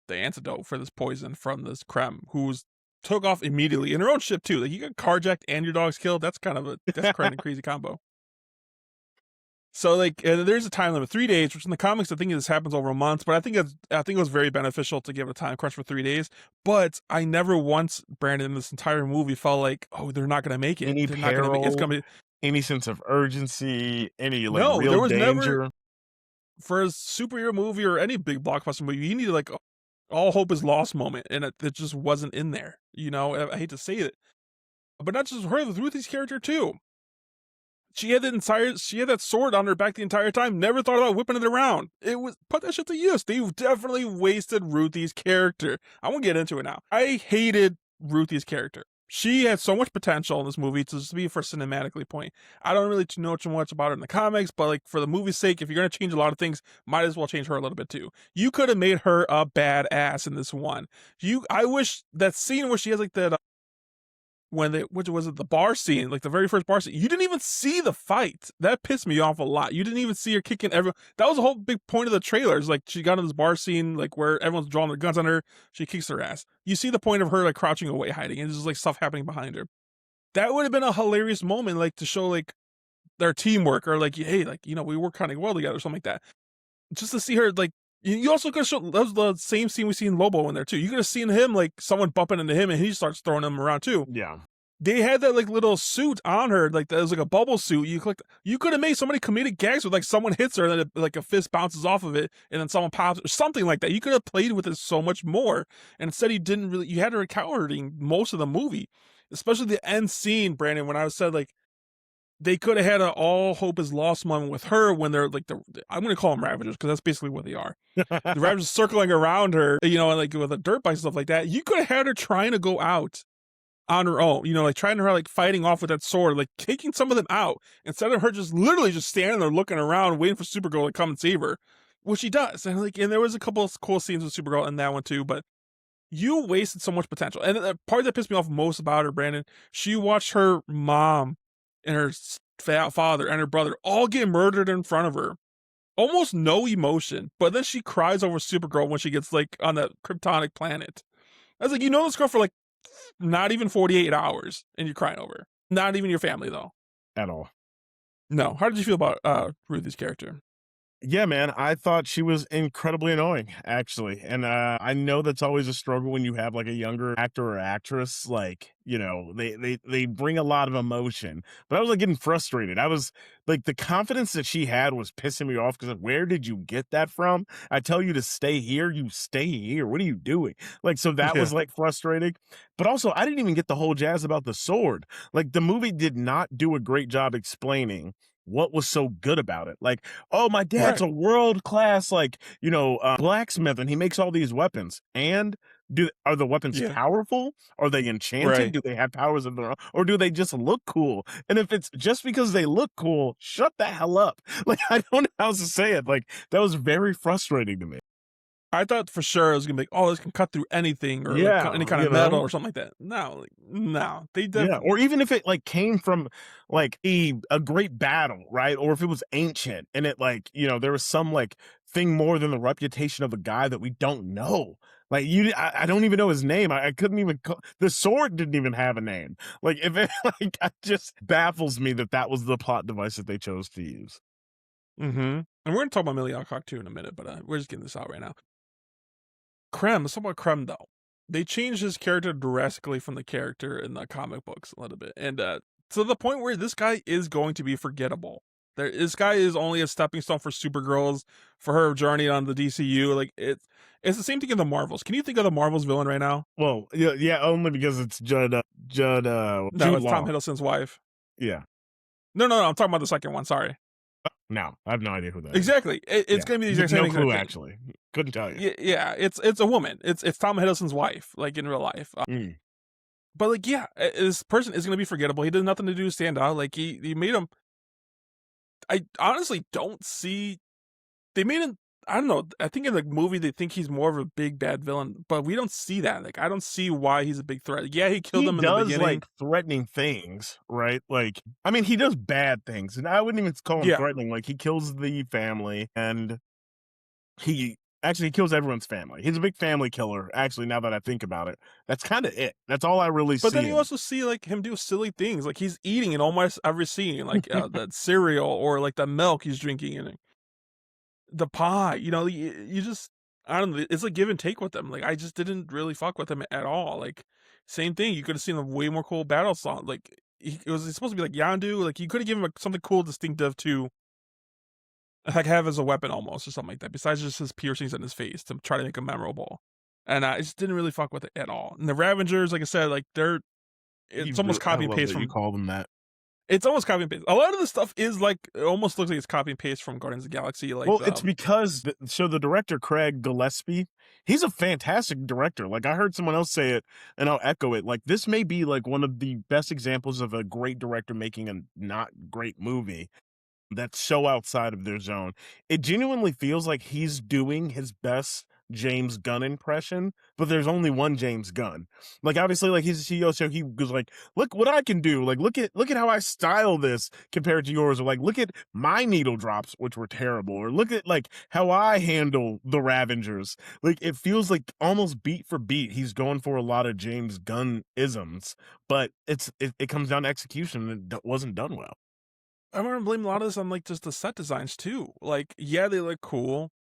antidote for this poison from this Krem, who's took off immediately in her own ship too. Like you got carjacked and your dog's killed. That's kind of crazy combo. So like there's a time limit, 3 days, which in the comics I think this happens over a month, but I think it was very beneficial to give it a time crunch for 3 days. But I never once, Brandon, in this entire movie felt like, oh, they're not gonna make it. Any they're peril, not gonna make it. It's gonna be any sense of urgency, any like no, real there was danger. Never, for a superhero movie or any big blockbuster movie, you need like all hope is lost moment, and it just wasn't in there. I hate to say it, but not just her, Ruthie's character too. She had that sword on her back the entire time. Never thought about whipping it around. It was put that shit to use. They definitely wasted Ruthie's character. I won't get into it now. I hated Ruthie's character. She had so much potential in this movie to just be for cinematically point. I don't really know too much about her in the comics, but like for the movie's sake, if you're gonna change a lot of things, might as well change her a little bit too. You could have made her a badass in this one. I wish that scene where she has like that which was it, the bar scene, like the very first bar scene, you didn't even see the fight. That pissed me off a lot. You didn't even see her kicking everyone. That was the whole big point of the trailers. Like she got in this bar scene, like where everyone's drawing their guns on her. She kicks her ass. You see the point of her like crouching away, hiding, and there's just like stuff happening behind her. That would have been a hilarious moment, like to show like their teamwork, or like, hey, like we work kind of well together, or something like that. Just to see her like. You also could have shown that was the same scene we see in Lobo in there too. You could have seen him like someone bumping into him, and he starts throwing him around too. Yeah. They had that like little suit on her, like that was like a bubble suit. You could have made so many comedic gags with like someone hits her and then like a fist bounces off of it and then someone pops or something like that. You could have played with it so much more. And instead you had her cowarding most of the movie, especially the end scene, Brandon, when I said like they could have had an all hope is lost moment with her when they're like I'm going to call them Ravagers because that's basically what they are. The Ravagers circling around her, and like with a dirt bike and stuff like that. You could have had her trying to go out on her own, like trying to her like fighting off with that sword, like taking some of them out instead of her just literally just standing there looking around waiting for Supergirl to come and save her, which she does. And there was a couple of cool scenes with Supergirl in that one too, but you wasted so much potential. And the part that pissed me off most about her, Brandon, she watched her mom and her father and her brother all get murdered in front of her. Almost no emotion, but then she cries over Supergirl when she gets like on that kryptonic planet. I was like, this girl for like not even 48 hours, and you're crying over it. Not even your family, though. at all. No. How did you feel about Ruthie's character? Yeah, man, I thought she was incredibly annoying, actually. And I know that's always a struggle when you have like a younger actor or actress. Like, you know, they bring a lot of emotion. But I was like getting frustrated. I was like, the confidence that she had was pissing me off because where did you get that from? I tell you to stay here, you stay here. What are you doing? Like, so that Yeah. was like frustrating. But also, I didn't even get the whole jazz about the sword. Like, the movie did not do a great job explaining what was so good about it. Like, oh, my dad's Right. a world class, like, blacksmith, and he makes all these weapons. And are the weapons Yeah. powerful? Are they enchanted? Right. Do they have powers of their own? Or do they just look cool? And if it's just because they look cool, shut the hell up. Like, I don't know how else to say it. Like, that was very frustrating to me. I thought for sure it was gonna be like, oh, this can cut through anything or like Yeah, any kind of metal or something like that. No, like, no, they yeah, definitely. or even if it like came from like a great battle, right? Or if it was ancient and it like, there was some like thing more than the reputation of a guy that we don't know. Like I don't even know his name. I couldn't even the sword didn't even have a name. Like if it like it just baffles me that was the plot device that they chose to use. Mm-hmm. And we're gonna talk about Millie Alcock too in a minute, but we're just getting this out right now. Let's talk about Krem though. They changed his character drastically from the character in the comic books a little bit, and to the point where this guy is going to be forgettable. This guy is only a stepping stone for Supergirl's for her journey on the DCU. Like it's the same thing in the Marvels. Can you think of the Marvels villain right now? Well, yeah, only because it's Jude No, it's Tom Law. Hiddleston's wife. Yeah. No, I'm talking about the second one. Sorry. No, I have no idea who that is. Exactly. It's Yeah. going to be the exact same No exact clue, thing. actually. Couldn't tell you. Yeah, it's a woman. It's Tom Hiddleston's wife, like in real life. But like, yeah, this person is going to be forgettable. He did nothing to do to stand out. Like he made him. I honestly don't see. They made him. I don't know. I think in the movie they think he's more of a big bad villain, but we don't see that. Like I don't see why he's a big threat. Yeah, he killed him in the beginning. Like threatening things, right? Like, I mean, he does bad things, and I wouldn't even call him threatening. Like, he kills the family, and he kills everyone's family. He's a big family killer. Actually, now that I think about it, that's kind of it. That's all I really see. But then you also see like him do silly things, like he's eating in almost every scene, like that cereal or like the milk he's drinking and the pie. You just I don't know. It's like give and take with them. Like I just didn't really fuck with him at all. Like same thing. You could have seen a way more cool battle song. Like it was supposed to be like Yandu. Like you could have given him something cool, distinctive to like have as a weapon almost or something like that. Besides just his piercings in his face to try to make him memorable. And I just didn't really fuck with it at all. And the Ravengers, like I said, like it's almost copy and paste from. You call them that. It's almost copy and paste. A lot of the stuff is like it almost looks like it's copy and paste from Guardians of the Galaxy. Like, well, it's because the director Craig Gillespie, he's a fantastic director. Like I heard someone else say it, and I'll echo it. Like this may be like one of the best examples of a great director making a not great movie that's so outside of their zone. It genuinely feels like he's doing his best James Gunn impression, but there's only one James Gunn. Like obviously, like he's a CEO, so he goes like, "Look what I can do! Like look at how I style this compared to yours." Or like, "Look at my needle drops, which were terrible." Or look at like how I handle the Ravengers. Like it feels like almost beat for beat, he's going for a lot of James Gunn isms, but it comes down to execution, and it wasn't done well. I'm gonna blame a lot of this on like just the set designs too. Like, yeah, they look cool,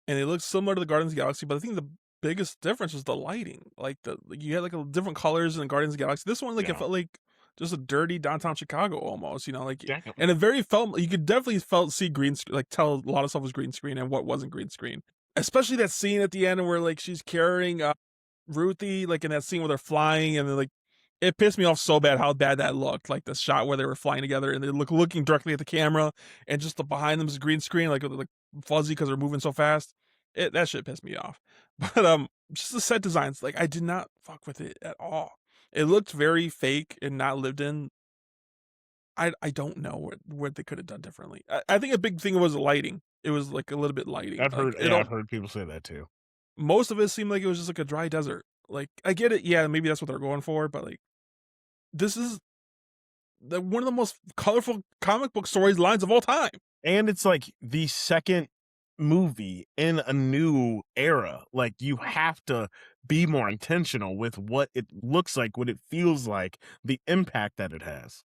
and they look similar to the Guardians of the Galaxy, but I think the biggest difference was the lighting. Like you had like different colors in Guardians of the Galaxy. This one, like it felt like just a dirty downtown Chicago almost. Like, and it very felt you could definitely see green screen. Like tell a lot of stuff was green screen and what wasn't green screen. Especially that scene at the end where like she's carrying Ruthie, like in that scene where they're flying and they're like. It pissed me off so bad how bad that looked. Like the shot where they were flying together and they looking directly at the camera, and just the behind them is green screen, like fuzzy because they're moving so fast. That shit pissed me off. But just the set designs, like I did not fuck with it at all. It looked very fake and not lived in. I don't know what they could have done differently. I think a big thing was lighting. It was like a little bit lighting. I've like, heard people say that too. Most of it seemed like it was just like a dry desert. Like I get it, yeah, maybe that's what they're going for, but like. This is one of the most colorful comic book storylines of all time. And it's like the second movie in a new era. Like, you have to be more intentional with what it looks like, what it feels like, the impact that it has.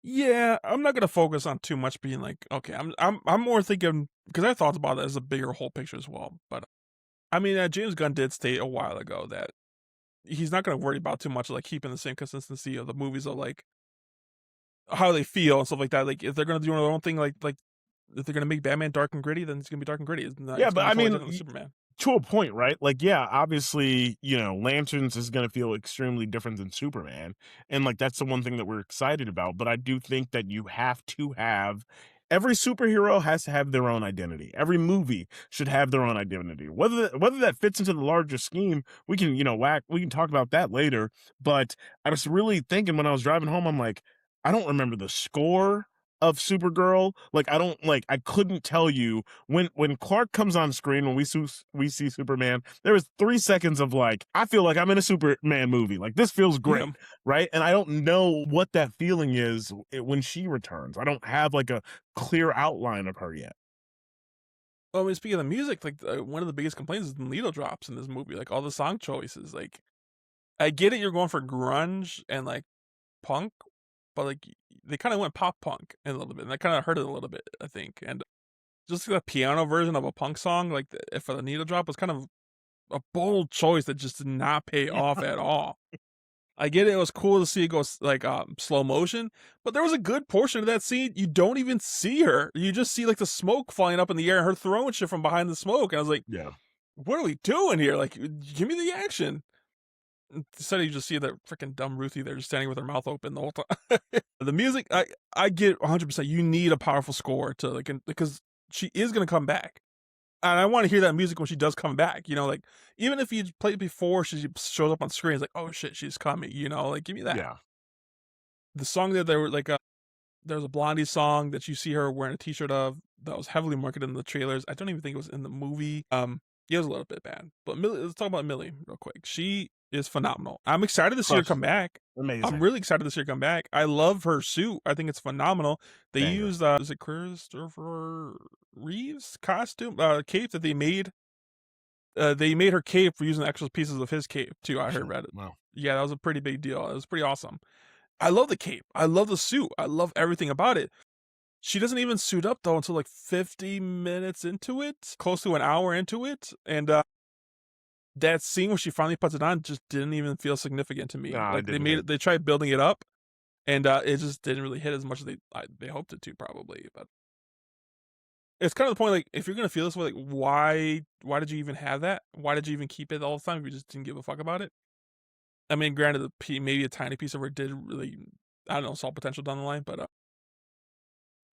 Yeah, I'm not gonna focus on too much being like, okay, I'm more thinking because I thought about it as a bigger whole picture as well. But I mean, James Gunn did state a while ago that he's not gonna worry about too much like keeping the same consistency of the movies of like how they feel and stuff like that. Like if they're gonna do their own thing, like if they're gonna make Batman dark and gritty, then it's gonna be dark and gritty. Yeah, It's but gonna be I totally mean, different than Superman. to a point, right? Like, yeah, obviously, Lanterns is going to feel extremely different than Superman. And like, that's the one thing that we're excited about. But I do think that you have to have every superhero has to have their own identity. Every movie should have their own identity. Whether that fits into the larger scheme, we can, we can talk about that later. But I was really thinking when I was driving home, I'm like, I don't remember the score of Supergirl. Like, I couldn't tell you when Clark comes on screen, when we see Superman, there was 3 seconds of like, I feel like I'm in a Superman movie. Like, this feels Yeah. great, right? And I don't know what that feeling is when she returns. I don't have like a clear outline of her yet. Well, I mean, speaking of the music, like one of the biggest complaints is the needle drops in this movie. Like all the song choices. Like I get it, you're going for grunge and like punk, but like they kind of went pop punk a little bit, and that kind of hurt it a little bit, I think. And just the piano version of a punk song, like for the needle drop, was kind of a bold choice that just did not pay off at all. I get it; it was cool to see it go like slow motion, but there was a good portion of that scene you don't even see her. You just see like the smoke flying up in the air, and her throwing shit from behind the smoke. And I was like, Yeah. "What are we doing here? Like, give me the action." Instead, you just see that freaking dumb Ruthie there just standing with her mouth open the whole time. The music, I get 100%. You need a powerful score to like because she is gonna come back, and I want to hear that music when she does come back. Like even if you play it before she shows up on screen, it's like, oh shit, she's coming. Like give me that. Yeah. The song that there were like there was a Blondie song that you see her wearing a T-shirt of that was heavily marketed in the trailers. I don't even think it was in the movie. Yeah, it was a little bit bad. But Millie, let's talk about Millie real quick. She is phenomenal. I'm excited to see her Crush. come back. I'm Amazing. really excited to see her come back. I love her suit. I think it's phenomenal. They Banger. used is it Christopher Reeve's costume cape that they made. They made her cape for using extra pieces of his cape too. I heard Reddit. Wow. Yeah, that was a pretty big deal. It was pretty awesome. I love the cape. I love the suit. I love everything about it. She doesn't even suit up though until like 50 minutes into it, close to an hour into it, and that scene when she finally puts it on just didn't even feel significant to me. No, I Like they didn't made hit. it, they tried building it up, and it just didn't really hit as much as they hoped it to probably. But it's kind of the point. Like if you're gonna feel this way, like why did you even have that? Why did you even keep it all the time if you just didn't give a fuck about it? I mean, granted, maybe a tiny piece of her did really, I don't know, saw potential down the line, but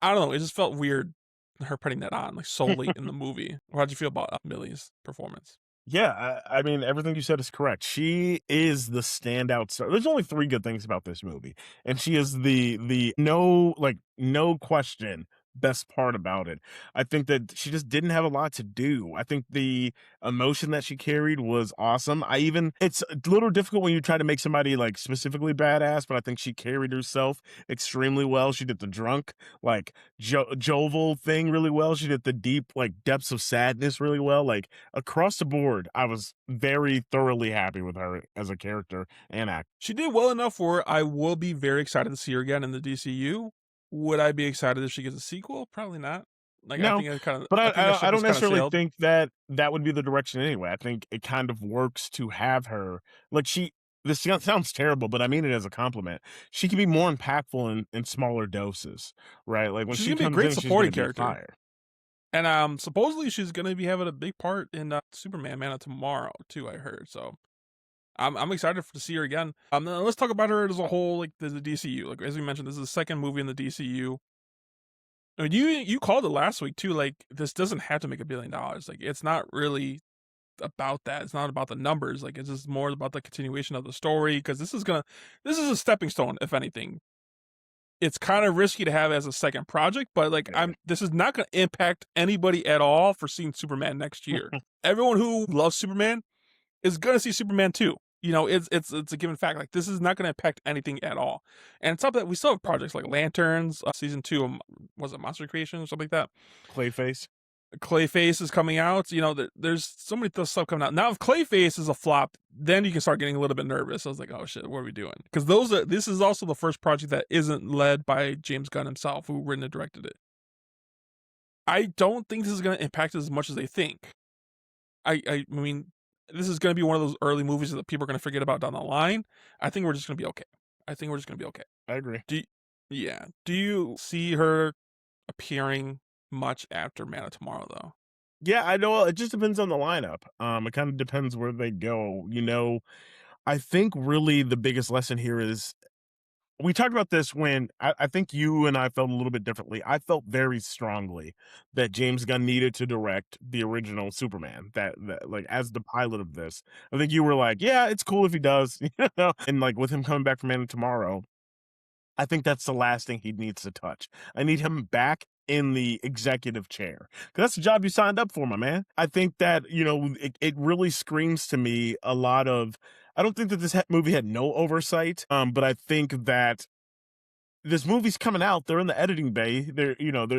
I don't know. It just felt weird her putting that on like so late in the movie. How'd you feel about Millie's performance? Yeah, I mean, everything you said is correct. She is the standout star. There's only three good things about this movie, and she is the no question best part about it. I think that she just didn't have a lot to do. I think the emotion that she carried was awesome. It's a little difficult when you try to make somebody like specifically badass, but I think she carried herself extremely well. She did the drunk like jovial thing really well. She did the deep like depths of sadness really well. Like, across the board, I was very thoroughly happy with her as a character and actor. She did well enough where I will be very excited to see her again in the DCU. Would I be excited if she gets a sequel? Probably not. Like I No, think it kind of, but I think that ship I has don't kind of necessarily sailed. think that that would be the direction anyway. I think it kind of works to have her like she. This sounds terrible, but I mean it as a compliment. She can be more impactful in smaller doses, right? Like when She's she gonna be a comes great in, she's going supporting to be character, fire. and supposedly she's gonna be having a big part in Superman Man of Tomorrow too. I heard so. I'm excited to see her again. Then let's talk about her as a whole, like the DCU. Like as we mentioned, this is the second movie in the DCU. I mean, you called it last week too. Like this doesn't have to make $1 billion. Like it's not really about that. It's not about the numbers. Like it's just more about the continuation of the story because this is a stepping stone. If anything, it's kind of risky to have as a second project, but like Yeah. this is not going to impact anybody at all for seeing Superman next year. Everyone who loves Superman is going to see Superman 2. It's a given fact. Like this is not going to impact anything at all. And it's up that we still have projects like Lanterns, season 2 of, was it Monster Creation or something like that? Clayface. Clayface is coming out. You know, there's so many stuff coming out now. If Clayface is a flop, then you can start getting a little bit nervous. I was like, oh shit, what are we doing? Because this is also the first project that isn't led by James Gunn himself, who written and directed it. I don't think this is going to impact it as much as they think. I mean, this is going to be one of those early movies that people are going to forget about down the line. I think we're just going to be okay. I agree. Do you see her appearing much after Man of Tomorrow, though? Yeah, I know. It just depends on the lineup. It kind of depends where they go. I think really the biggest lesson here is we talked about this when I think you and I felt a little bit differently. I felt very strongly that James Gunn needed to direct the original Superman, that like as the pilot of this. I think you were like, yeah, it's cool if he does, and like with him coming back from Man of Tomorrow, I think that's the last thing he needs to touch. I need him back in the executive chair, because that's the job you signed up for, my man. I think that, it really screams to me a lot of, I don't think that this movie had no oversight, but I think that this movie's coming out. They're in the editing bay. They're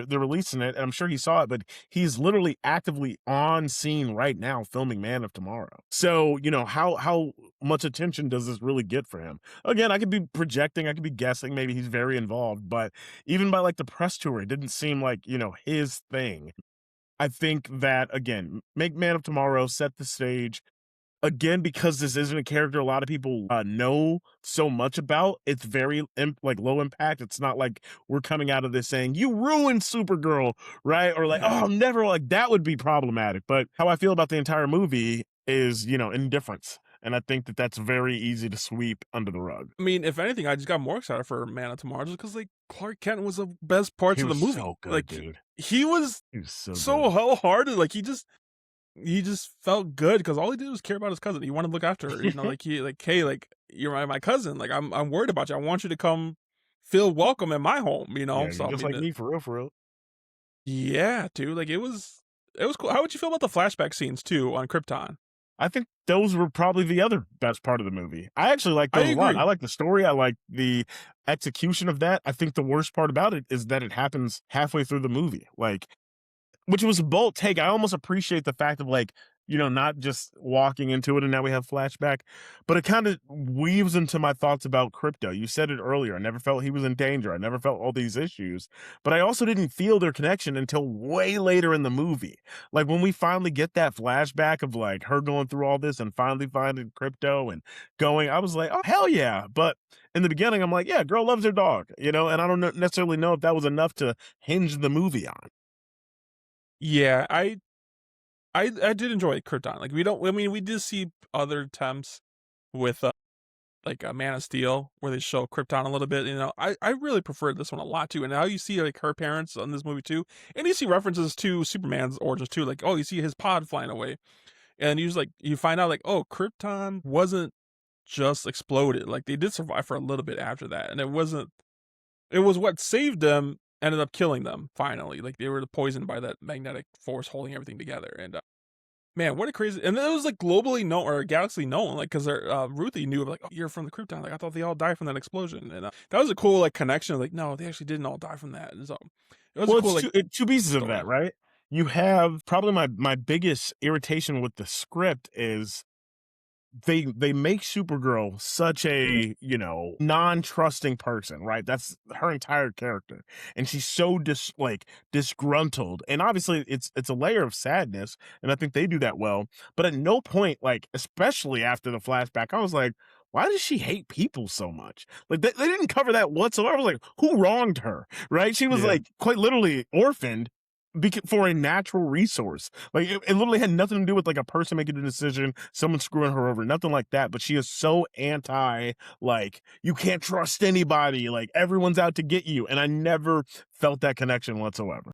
releasing it, and I'm sure he saw it. But he's literally actively on scene right now, filming Man of Tomorrow. So how much attention does this really get for him? Again, I could be projecting, I could be guessing. Maybe he's very involved, but even by like the press tour, it didn't seem like his thing. I think that again, make Man of Tomorrow, set the stage. Again, because this isn't a character a lot of people know so much about, it's very low impact. It's not like we're coming out of this saying you ruined Supergirl, right? Or like, oh, never, like that would be problematic. But how I feel about the entire movie is, indifference. And I think that that's very easy to sweep under the rug. I mean, if anything, I just got more excited for Man of Tomorrow just because like Clark Kent was the best parts He of the was movie. so good, like dude. he was He was so so good. wholehearted. Like he just felt good because all he did was care about his cousin. He wanted to look after her. Hey, like you're my cousin. Like I'm worried about you. I want you to come feel welcome in my home. Yeah, So just like me, for real, for real. yeah, dude. Like it was cool. How would you feel about the flashback scenes too on Krypton? I think those were probably the other best part of the movie. I actually like those a lot. agree. I like the story. I like the execution of that. I think the worst part about it is that it happens halfway through the movie. Which was a bold take. I almost appreciate the fact of not just walking into it and now we have flashback, but it kind of weaves into my thoughts about Crypto. You said it earlier. I never felt he was in danger. I never felt all these issues, but I also didn't feel their connection until way later in the movie. Like when we finally get that flashback of like her going through all this and finally finding Crypto and going, I was like, oh, hell yeah. But in the beginning, I'm like, yeah, girl loves her dog, and I don't necessarily know if that was enough to hinge the movie on. Yeah, I did enjoy Krypton. Like we did see other attempts with like a Man of Steel where they show Krypton a little bit. I really preferred this one a lot too. And now you see like her parents on this movie too, and you see references to Superman's origins too. Like you see his pod flying away, and you find out like Krypton wasn't just exploded. Like they did survive for a little bit after that, and it was what saved them. Ended up killing them finally. Like they were poisoned by that magnetic force holding everything together. And man, what a crazy! And then it was like globally known or galaxy known, like because Ruthie knew like, oh, you're from the Krypton. Like I thought they all died from that explosion, and that was a cool like connection. Like no, they actually didn't all die from that. And so it was Well, a cool two pieces of story. that, right? You have probably my biggest irritation with the script is they make Supergirl such a non-trusting person, right? That's her entire character, and she's so disgruntled, and obviously it's a layer of sadness, and I think they do that well. But at no point, like especially after the flashback, I was like, why does she hate people so much? Like they didn't cover that whatsoever. I was like, who wronged her, right? She was Yeah. like quite literally orphaned for a natural resource. Like it literally had nothing to do with like a person making a decision, someone screwing her over, nothing like that. But she is so anti, like you can't trust anybody, like everyone's out to get you. And I never felt that connection whatsoever.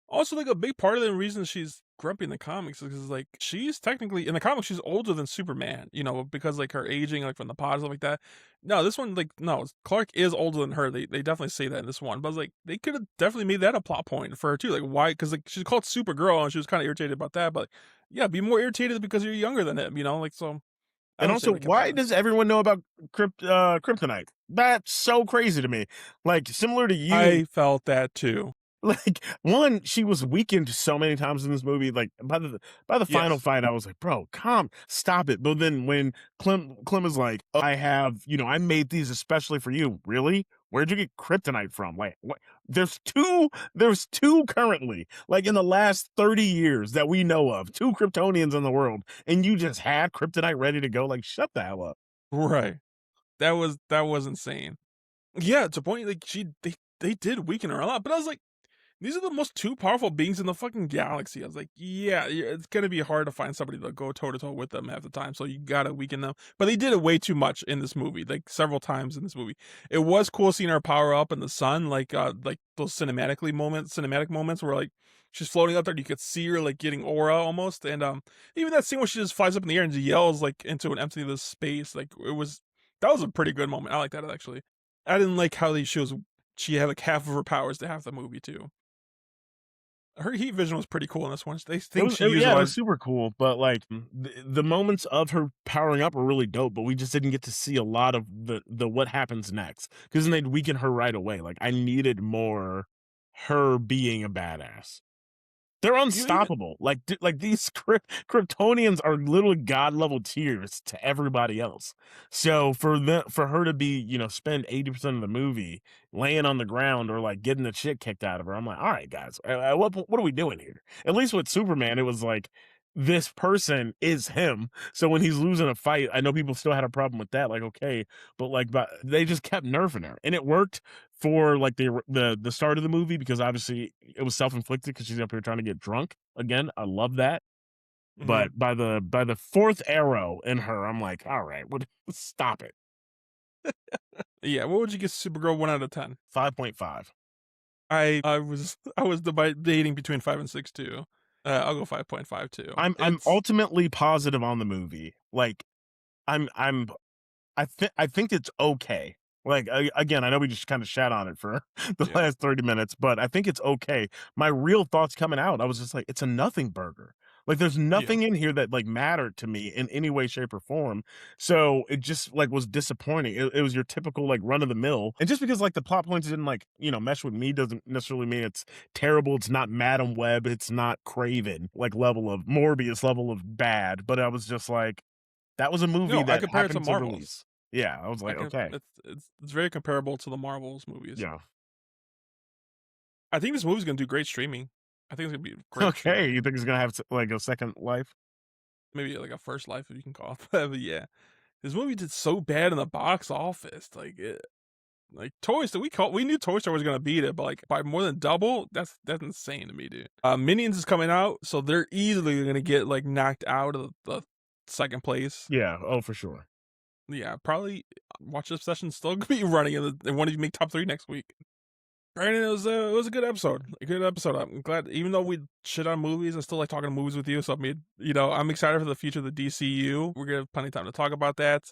Also, like a big part of the reason she's grumpy in the comics is because like she's technically in the comics she's older than Superman, because like her aging like from the pod and stuff like that. No, this one like no, Clark is older than her. They definitely say that in this one, but I was like they could have definitely made that a plot point for her too. Like why? Because like she's called Supergirl and she was kind of irritated about that. But yeah, be more irritated because you're younger than him. Like so. I And don't also, say why does everyone know about kryptonite? That's so crazy to me. Like similar to you, I felt that too. Like, one, she was weakened so many times in this movie. Like by the final Yes. fight, I was like, "Bro, stop it." But then when Clem is like, "Oh, I have, I made these especially for you." Really? Where'd you get kryptonite from? Like, what? There's two currently, like in the last 30 years that we know of, two Kryptonians in the world, and you just had kryptonite ready to go. Like, shut the hell up. Right. That was insane. Yeah, to point like they did weaken her a lot, but I was like, these are the most two powerful beings in the fucking galaxy. I was like, yeah, it's gonna be hard to find somebody to go toe to toe with them half the time, so you gotta weaken them. But they did it way too much in this movie, like several times in this movie. It was cool seeing her power up in the sun, like those cinematic moments where like she's floating up there and you could see her like getting aura almost. And even that scene where she just flies up in the air and yells like into an emptiness space, like that was a pretty good moment. I like that actually. I didn't like how she had like half of her powers to half the movie too. Her heat vision was pretty cool in this one. They think she Yeah, it was utilized. super cool, but like the moments of her powering up were really dope, but we just didn't get to see a lot of the what happens next, because then they'd weaken her right away. Like, I needed more her being a badass. They're You even unstoppable. Like these Kryptonians are little god level tiers to everybody else. So for her to be, spend 80% of the movie laying on the ground or like getting the shit kicked out of her, I'm like, all right, guys, what are we doing here? At least with Superman, it was like this person is him. So when he's losing a fight, I know people still had a problem with that. Like, okay, but they just kept nerfing her, and it worked for like the start of the movie, because obviously it was self-inflicted because she's up here trying to get drunk again. I love that. mhm. But by the fourth arrow in her, I'm like, all right, stop it. Yeah, what would you give Supergirl 1 out of 10? 5.5. I was debating between 5 and 6 too. I'll go 5.5 too. I'm It's ultimately positive on the movie. Like, I'm I think it's okay. Like, again, I know we just kind of shat on it for the yeah, last 30 minutes, but I think it's okay. My real thoughts coming out, I was just like, it's a nothing burger. Like, there's yeah. nothing in here that like mattered to me in any way, shape, or form. So it just like was disappointing. It was your typical like run of the mill. And just because like the plot points didn't like, mesh with me doesn't necessarily mean it's terrible. It's not Madam Web. It's not Craven, like level of Morbius level of bad. But I was just like, that was a movie No, I that compare it to happened to Marvels. release. Yeah, I was I like, can okay, it's very comparable to the Marvels movies. yeah, I think this movie's gonna do great streaming. I think it's gonna be great okay. streaming. You think it's gonna have like a second life? Maybe like a first life if you can call it that. But yeah, this movie did so bad in the box office. Like Toy Story, we knew Toy Story was gonna beat it, but like by more than double, that's insane to me, dude. Minions is coming out, so they're easily gonna get like knocked out of the second place. Yeah. Oh, for sure. Yeah, probably Watch This Session still gonna be running and want to make top 3 next week. Brandon, it was a good episode. A good episode. I'm glad, even though we shit on movies, I still like talking movies with you. So I mean, I'm excited for the future of the DCU. We're gonna have plenty of time to talk about that.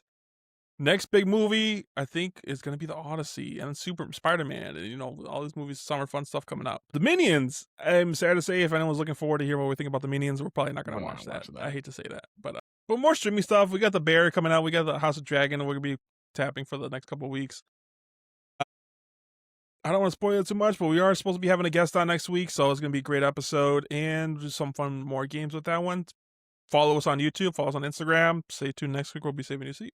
Next big movie, I think, is gonna be the Odyssey and Super Spider-Man, and all these movies, summer fun stuff coming out. The Minions. I'm sad to say, if anyone's looking forward to hear what we think about the Minions, we're probably not gonna We're watch not that. watching I that. hate to say that, but more streaming stuff. We got the Bear coming out. We got the House of Dragon, and we're gonna be tapping for the next couple of weeks. I don't want to spoil it too much, but we are supposed to be having a guest on next week, so it's going to be a great episode and just some fun more games with that one. Follow us on YouTube, follow us on Instagram. Stay tuned next week. We'll be saving you a seat.